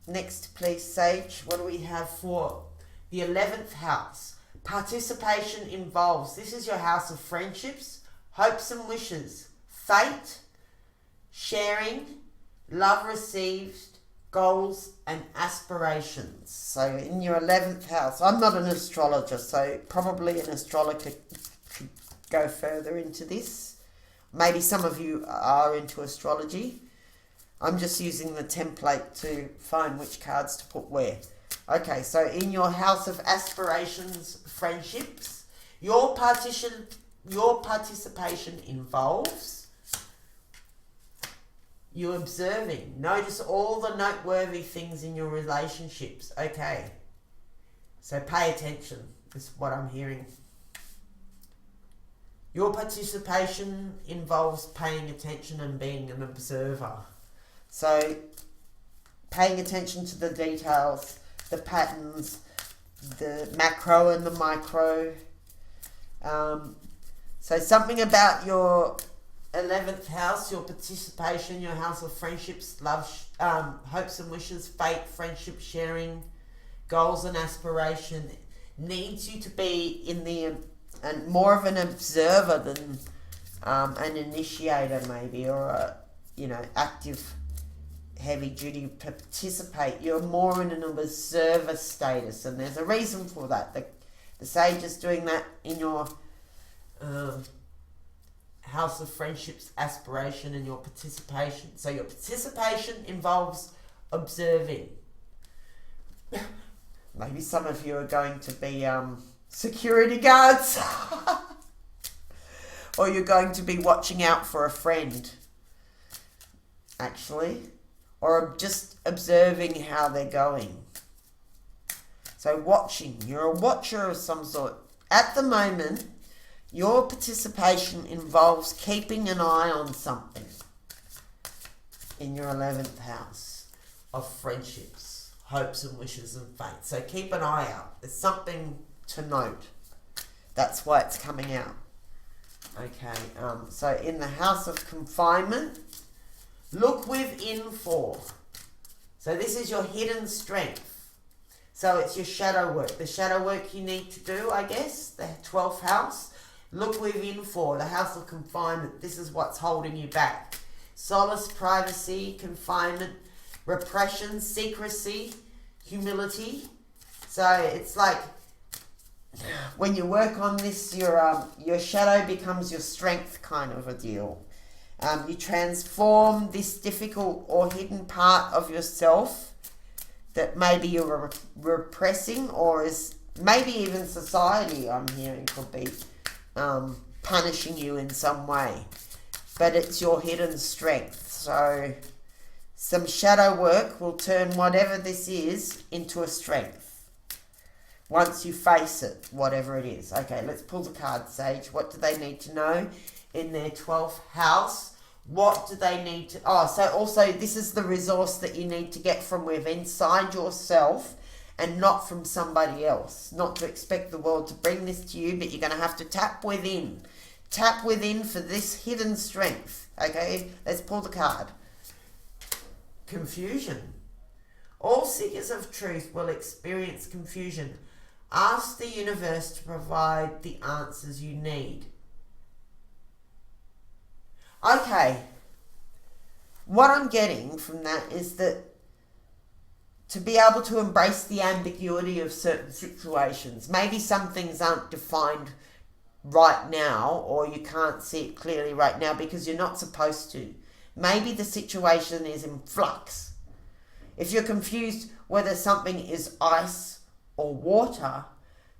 Next, please, Sage. What do we have for the 11th house? Participation involves. This is your house of friendships, hopes and wishes, fate, sharing, love received, goals and aspirations. So in your 11th house, I'm not an astrologer, so probably an astrologer could go further into this. Maybe some of you are into astrology. I'm just using the template to find which cards to put where. Okay, so in your house of aspirations, friendships, your participation involves you observing. Notice all the noteworthy things in your relationships. Okay, so pay attention is what I'm hearing. Your participation involves paying attention and being an observer. So, paying attention to the details, the patterns, the macro and the micro. So something about your 11th house, your participation, your house of friendships, love, hopes and wishes, fate, friendship, sharing, goals and aspiration needs you to be in the and more of an observer than an initiator, maybe, or a active heavy duty participate. You're more in an observer status, and there's a reason for that. The sage is doing that in your house of friendships, aspiration, and your participation. So your participation involves observing. Maybe some of you are going to be security guards. Or you're going to be watching out for a friend, actually. Or just observing how they're going. So watching. You're a watcher of some sort. At the moment, your participation involves keeping an eye on something in your 11th house of friendships, hopes and wishes and fate. So keep an eye out. There's something to note. That's why it's coming out. Okay, so in the house of confinement, look within for. So this is your hidden strength. So it's your shadow work. The shadow work you need to do, I guess. The 12th house. Look within for. The house of confinement. This is what's holding you back. Solace, privacy, confinement, repression, secrecy, humility. So it's like when you work on this, your shadow becomes your strength kind of a deal. You transform this difficult or hidden part of yourself that maybe you're repressing, or is maybe even society, I'm hearing, could be punishing you in some way. But it's your hidden strength. So some shadow work will turn whatever this is into a strength. Once you face it, whatever it is. Okay, let's pull the card, Sage. What do they need to know in their 12th house? What do they need to... Oh, so also this is the resource that you need to get from within inside yourself and not from somebody else. Not to expect the world to bring this to you, but you're going to have to tap within. Tap within for this hidden strength. Okay, let's pull the card. Confusion. All seekers of truth will experience confusion. Ask the universe to provide the answers you need. Okay. What I'm getting from that is that to be able to embrace the ambiguity of certain situations. Maybe some things aren't defined right now, or you can't see it clearly right now because you're not supposed to. Maybe the situation is in flux. If you're confused whether something is ice or water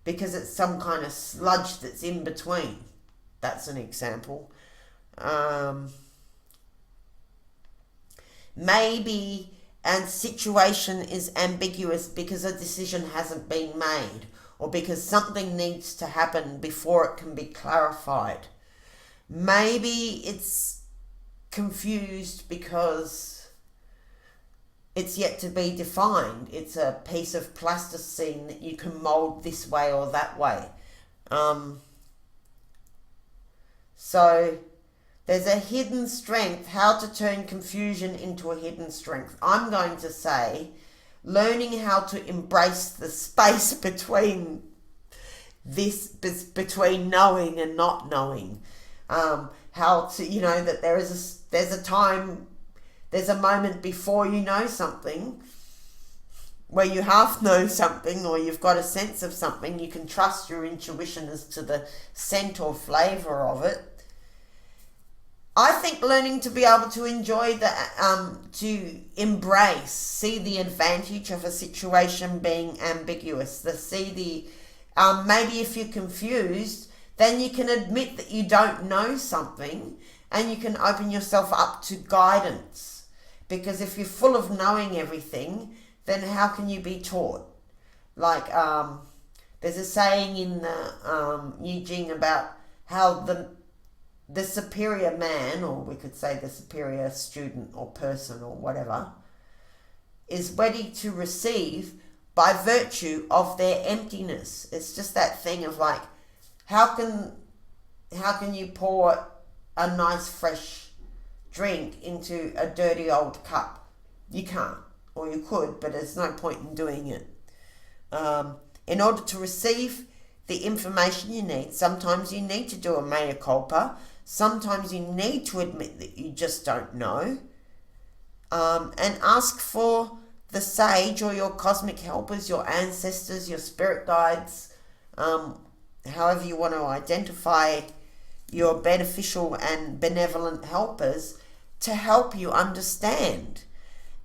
because it's some kind of sludge that's in between. That's an example. Maybe a situation is ambiguous because a decision hasn't been made, or because something needs to happen before it can be clarified. Maybe it's confused because it's yet to be defined. It's a piece of plasticine that you can mold this way or that way. So there's a hidden strength. How to turn confusion into a hidden strength. I'm going to say learning how to embrace the space between knowing and not knowing. How to, that there's a moment before you know something where you half know something, or you've got a sense of something. You can trust your intuition as to the scent or flavor of it. I think learning to be able to enjoy to embrace, see the advantage of a situation being ambiguous. Maybe if you're confused, then you can admit that you don't know something and you can open yourself up to guidance. Because if you're full of knowing everything, then how can you be taught? Like, there's a saying in the I Ching about how the superior man, or we could say the superior student or person or whatever, is ready to receive by virtue of their emptiness. It's just that thing of like, how can you pour a nice fresh drink into a dirty old cup? You can't, or you could, but there's no point in doing it. In order to receive the information you need, sometimes you need to do a mea culpa. Sometimes you need to admit that you just don't know, and ask for the sage or your cosmic helpers, your ancestors, your spirit guides, however you want to identify your beneficial and benevolent helpers to help you understand.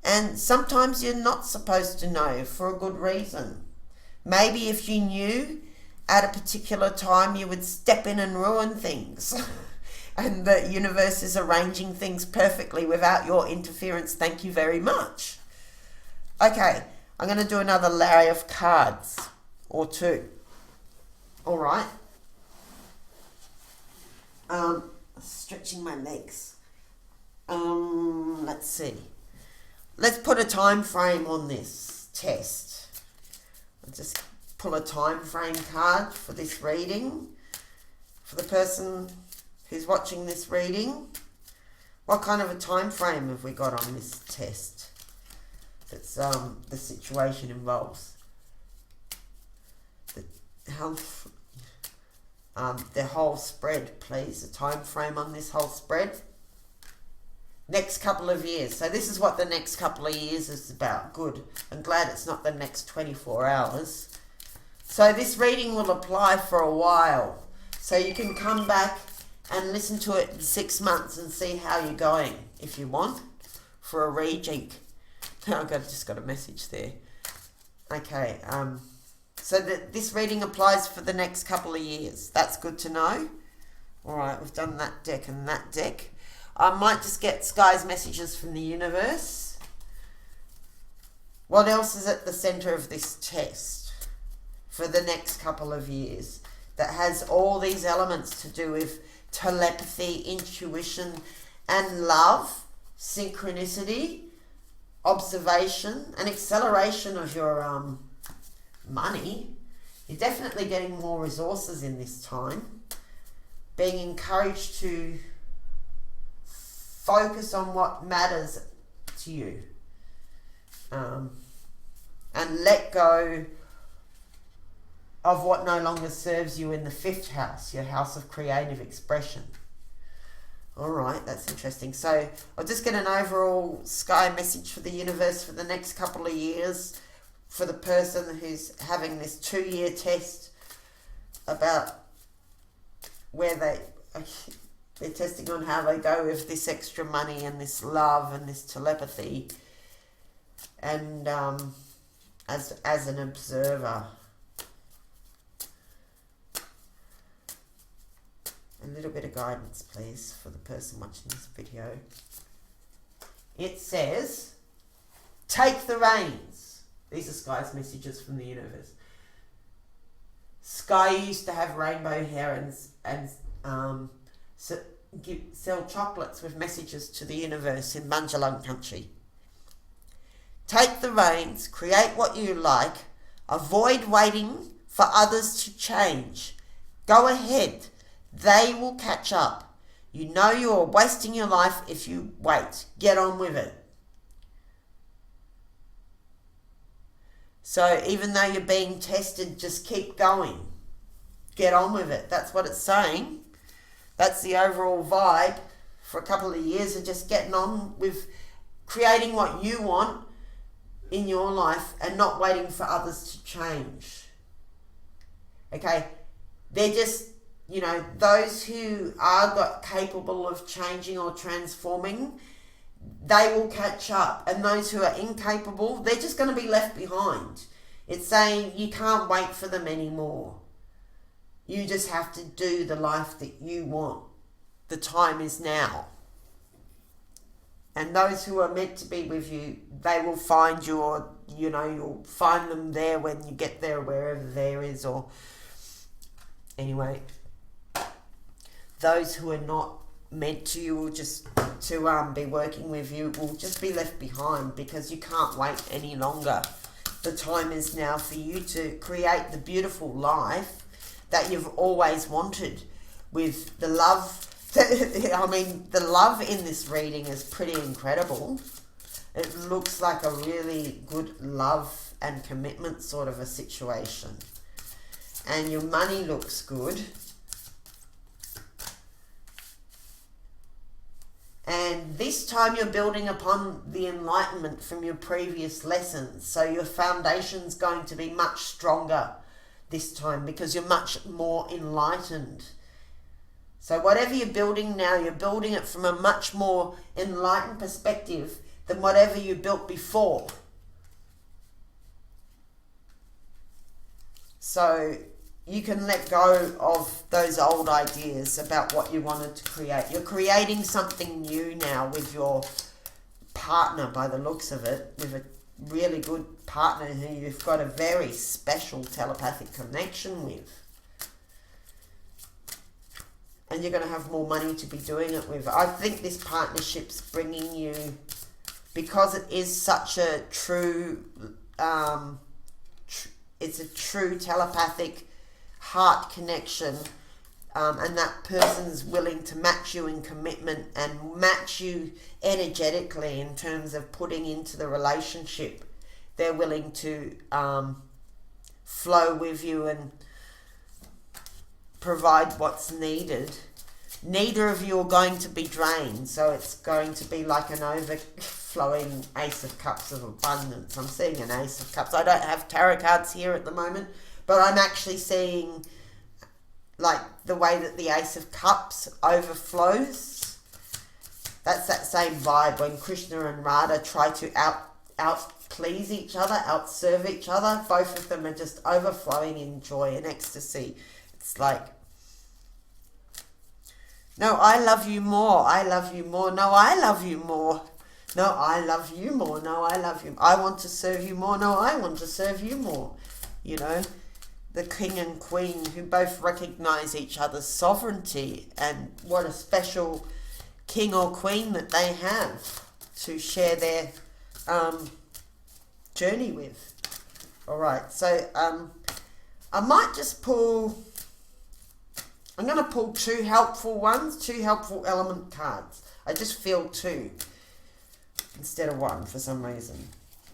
And sometimes you're not supposed to know for a good reason. Maybe if you knew at a particular time, you would step in and ruin things. And the universe is arranging things perfectly without your interference. Thank you very much. Okay, I'm going to do another lay of cards or two. All right. Stretching my legs. Let's see. Let's put a time frame on this test. I'll just pull a time frame card for this reading. For the person who's watching this reading, what kind of a time frame have we got on this test that's the situation involves? The whole spread, please. The time frame on this whole spread. Next couple of years. So this is what the next couple of years is about. Good. I'm glad it's not the next 24 hours. So this reading will apply for a while. So you can come back and listen to it in 6 months and see how you're going, if you want, for a rejig. Just got a message there. Okay, So that this reading applies for the next couple of years. That's good to know. All right, we've done that deck and that deck. I might just get Sky's messages from the universe. What else is at the center of this test for the next couple of years that has all these elements to do with telepathy, intuition, and love, synchronicity, observation, and acceleration of your money? You're definitely getting more resources in this time. Being encouraged to focus on what matters to you. And let go of what no longer serves you in the 5th house, your house of creative expression. All right, that's interesting. So I'll just get an overall sky message for the universe for the next couple of years for the person who's having this 2-year test about where they're testing on how they go with this extra money and this love and this telepathy. And as an observer, a little bit of guidance, please, for the person watching this video. It says, take the reins. These are Sky's messages from the universe. Sky used to have rainbow hair and sell chocolates with messages to the universe in Manjalang country. Take the reins, create what you like, avoid waiting for others to change. Go ahead, they will catch up. You know you are wasting your life if you wait. Get on with it. So even though you're being tested, just keep going. Get on with it. That's what it's saying. That's the overall vibe for a couple of years, and just getting on with creating what you want in your life and not waiting for others to change. Okay? They're just, those who are capable of changing or transforming, they will catch up. And those who are incapable, they're just going to be left behind. It's saying you can't wait for them anymore. You just have to do the life that you want. The time is now. And those who are meant to be with you, they will find you, or, you'll find them there when you get there, wherever there is, or... Anyway, those who are not meant to you will just to be working with you will just be left behind, because you can't wait any longer. The time is now for you to create the beautiful life that you've always wanted, with the love. The love in this reading is pretty incredible. It looks like a really good love and commitment sort of a situation. And your money looks good. And this time you're building upon the enlightenment from your previous lessons. So your foundation's going to be much stronger this time, because you're much more enlightened. So whatever you're building now, you're building it from a much more enlightened perspective than whatever you built before. So you can let go of those old ideas about what you wanted to create. You're creating something new now with your partner, by the looks of it, with a really good partner who you've got a very special telepathic connection with. And you're going to have more money to be doing it with. I think this partnership's bringing you, because it is such a true, it's a true telepathic heart connection, and that person's willing to match you in commitment and match you energetically in terms of putting into the relationship. They're willing to flow with you and provide what's needed. Neither of you are going to be drained, so it's going to be like an overflowing Ace of Cups of abundance. I'm seeing an Ace of Cups. I don't have tarot cards here at the moment, but I'm actually seeing like the way that the Ace of Cups overflows. That's that same vibe when Krishna and Radha try to please each other, outserve each other. Both of them are just overflowing in joy and ecstasy. It's like, no, I love you more. I love you more. No, I love you more. No, I love you more. No, I love you. I want to serve you more. No, I want to serve you more. You know, the king and queen who both recognize each other's sovereignty, and what a special king or queen that they have to share their journey with. All right, so I might just pull. I'm going to pull two helpful element cards. I just feel two instead of one for some reason.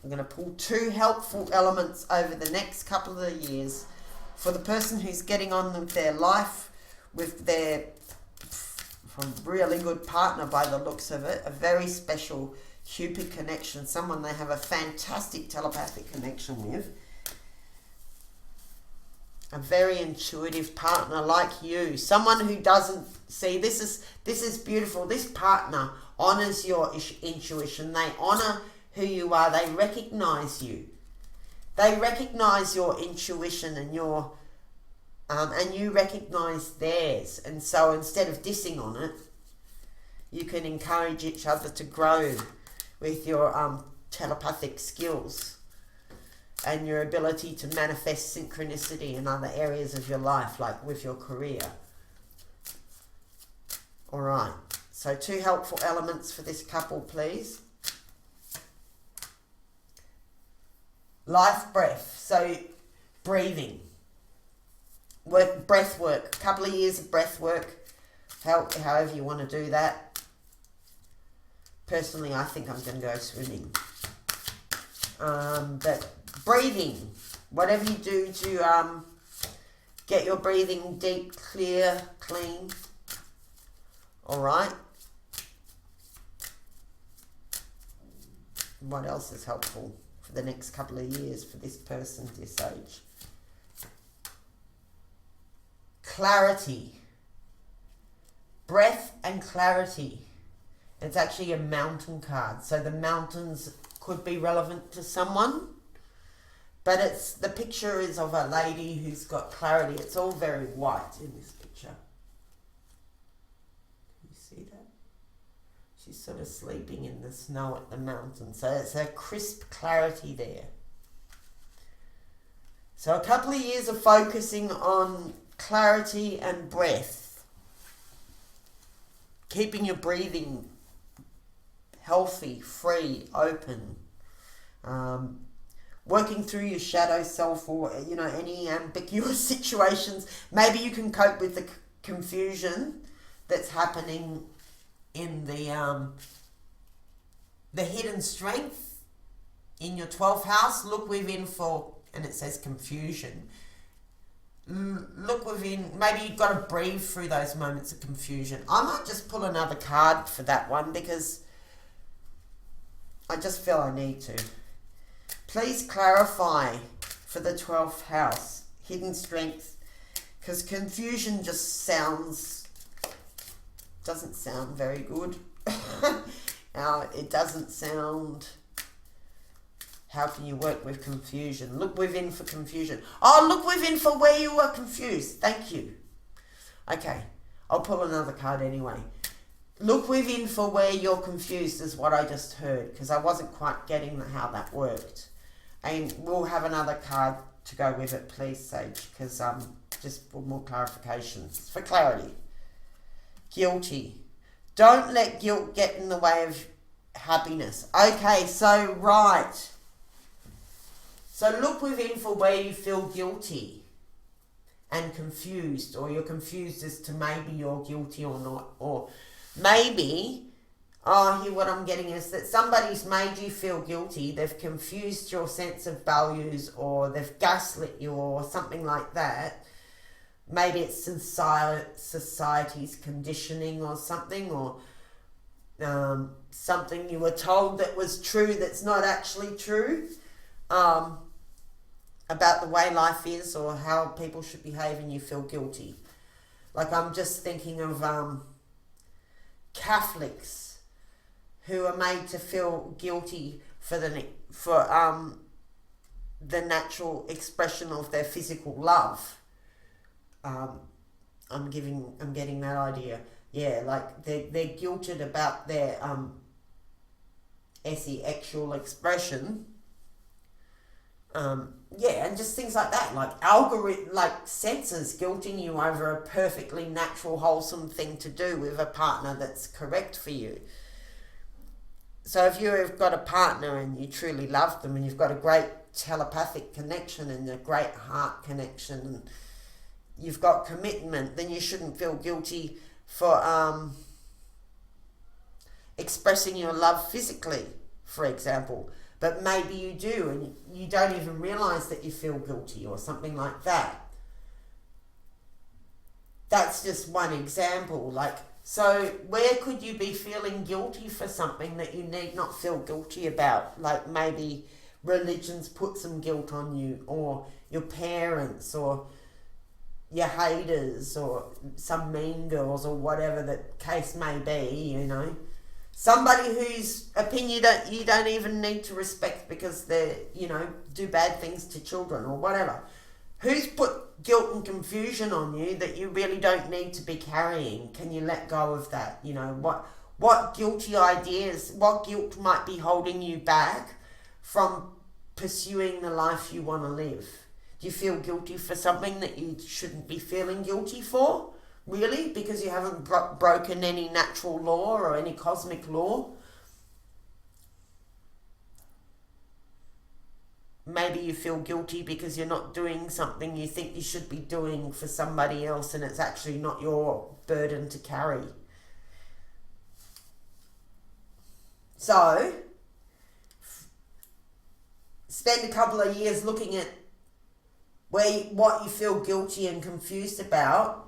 I'm going to pull two helpful elements over the next couple of years for the person who's getting on with their life, with their really good partner by the looks of it, a very special Cupid connection, someone they have a fantastic telepathic connection with. A very intuitive partner like you, someone who doesn't see, this is beautiful. This partner honors your intuition. They honor who you are. They recognize you. They recognize your intuition and your and you recognize theirs. And so instead of dissing on it, you can encourage each other to grow with your telepathic skills and your ability to manifest synchronicity in other areas of your life, like with your career. All right, so two helpful elements for this couple, please. Life breath, so breathing. Breath work, a couple of years of breath work, however you want to do that. Personally, I think I'm going to go swimming. But breathing, whatever you do to get your breathing deep, clear, clean. All right. What else is helpful for the next couple of years for this person this age? Clarity. Breath and clarity. It's actually a mountain card. So the mountains could be relevant to someone. But the picture is of a lady who's got clarity. It's all very white in this picture. Can you see that? She's sort of sleeping in the snow at the mountain. So it's a crisp clarity there. So a couple of years of focusing on clarity and breath. Keeping your breathing healthy, free, open. Working through your shadow self, or any ambiguous situations. Maybe you can cope with the confusion that's happening in the hidden strength in your 12th house. Look within for, and it says confusion. Look within. Maybe you've got to breathe through those moments of confusion. I might just pull another card for that one because I just feel I need to. Please clarify for the 12th house, hidden strength, because confusion just doesn't sound very good. It doesn't sound, how can you work with confusion? Look within for confusion. Oh, look within for where you were confused. Thank you. Okay, I'll pull another card anyway. Look within for where you're confused is what I just heard, because I wasn't quite getting how that worked. And we'll have another card to go with it, please, Sage, because just for more clarifications. For clarity. Guilty. Don't let guilt get in the way of happiness. Okay, so right. So look within for where you feel guilty and confused, or you're confused as to maybe you're guilty or not, or maybe, here what I'm getting is that somebody's made you feel guilty. They've confused your sense of values, or they've gaslit you, or something like that. Maybe it's society's conditioning or something, or something you were told that was true that's not actually true, about the way life is or how people should behave, and you feel guilty. Like, I'm just thinking of Catholics who are made to feel guilty the natural expression of their physical love. I'm getting that idea. Yeah, like they're guilted about their actual expression. Yeah, and just things like that, like senses guilting you over a perfectly natural, wholesome thing to do with a partner that's correct for you. So if you've got a partner and you truly love them and you've got a great telepathic connection and a great heart connection and you've got commitment, then you shouldn't feel guilty for expressing your love physically, for example. But maybe you do and you don't even realise that you feel guilty or something like that. That's just one example. Like, so where could you be feeling guilty for something that you need not feel guilty about? Like maybe religion's put some guilt on you, or your parents, or your haters, or some mean girls, or whatever the case may be, you know. Somebody whose opinion you don't even need to respect because they, you know, do bad things to children or whatever. Who's put guilt and confusion on you that you really don't need to be carrying? Can you let go of that? You know, what guilty ideas, what guilt might be holding you back from pursuing the life you want to live? Do you feel guilty for something that you shouldn't be feeling guilty for? Really? Because you haven't broken any natural law or any cosmic law? Maybe you feel guilty because you're not doing something you think you should be doing for somebody else and it's actually not your burden to carry. So, spend a couple of years looking at what you feel guilty and confused about,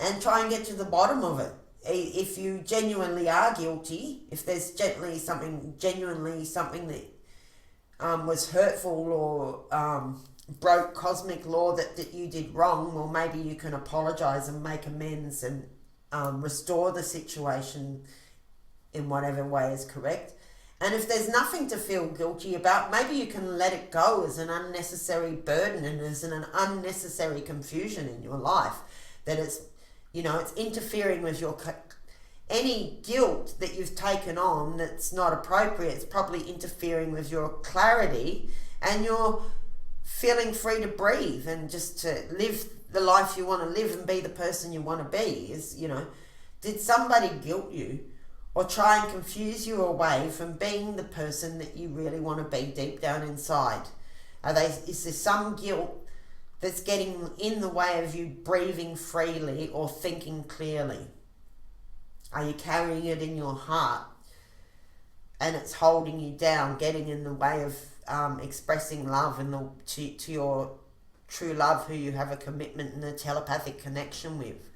and try and get to the bottom of it. If you genuinely are guilty, if there's genuinely something that was hurtful or broke cosmic law that you did wrong, well, maybe you can apologise and make amends and restore the situation in whatever way is correct. And if there's nothing to feel guilty about, maybe you can let it go as an unnecessary burden and as an unnecessary confusion in your life. That it's, you know, it's interfering with any guilt that you've taken on that's not appropriate. It's probably interfering with your clarity and your feeling free to breathe and just to live the life you want to live and be the person you want to be. Is, you know, did somebody guilt you or try and confuse you away from being the person that you really want to be deep down inside? Is there some guilt that's getting in the way of you breathing freely or thinking clearly? Are you carrying it in your heart and it's holding you down, getting in the way of expressing love and to your true love who you have a commitment and a telepathic connection with?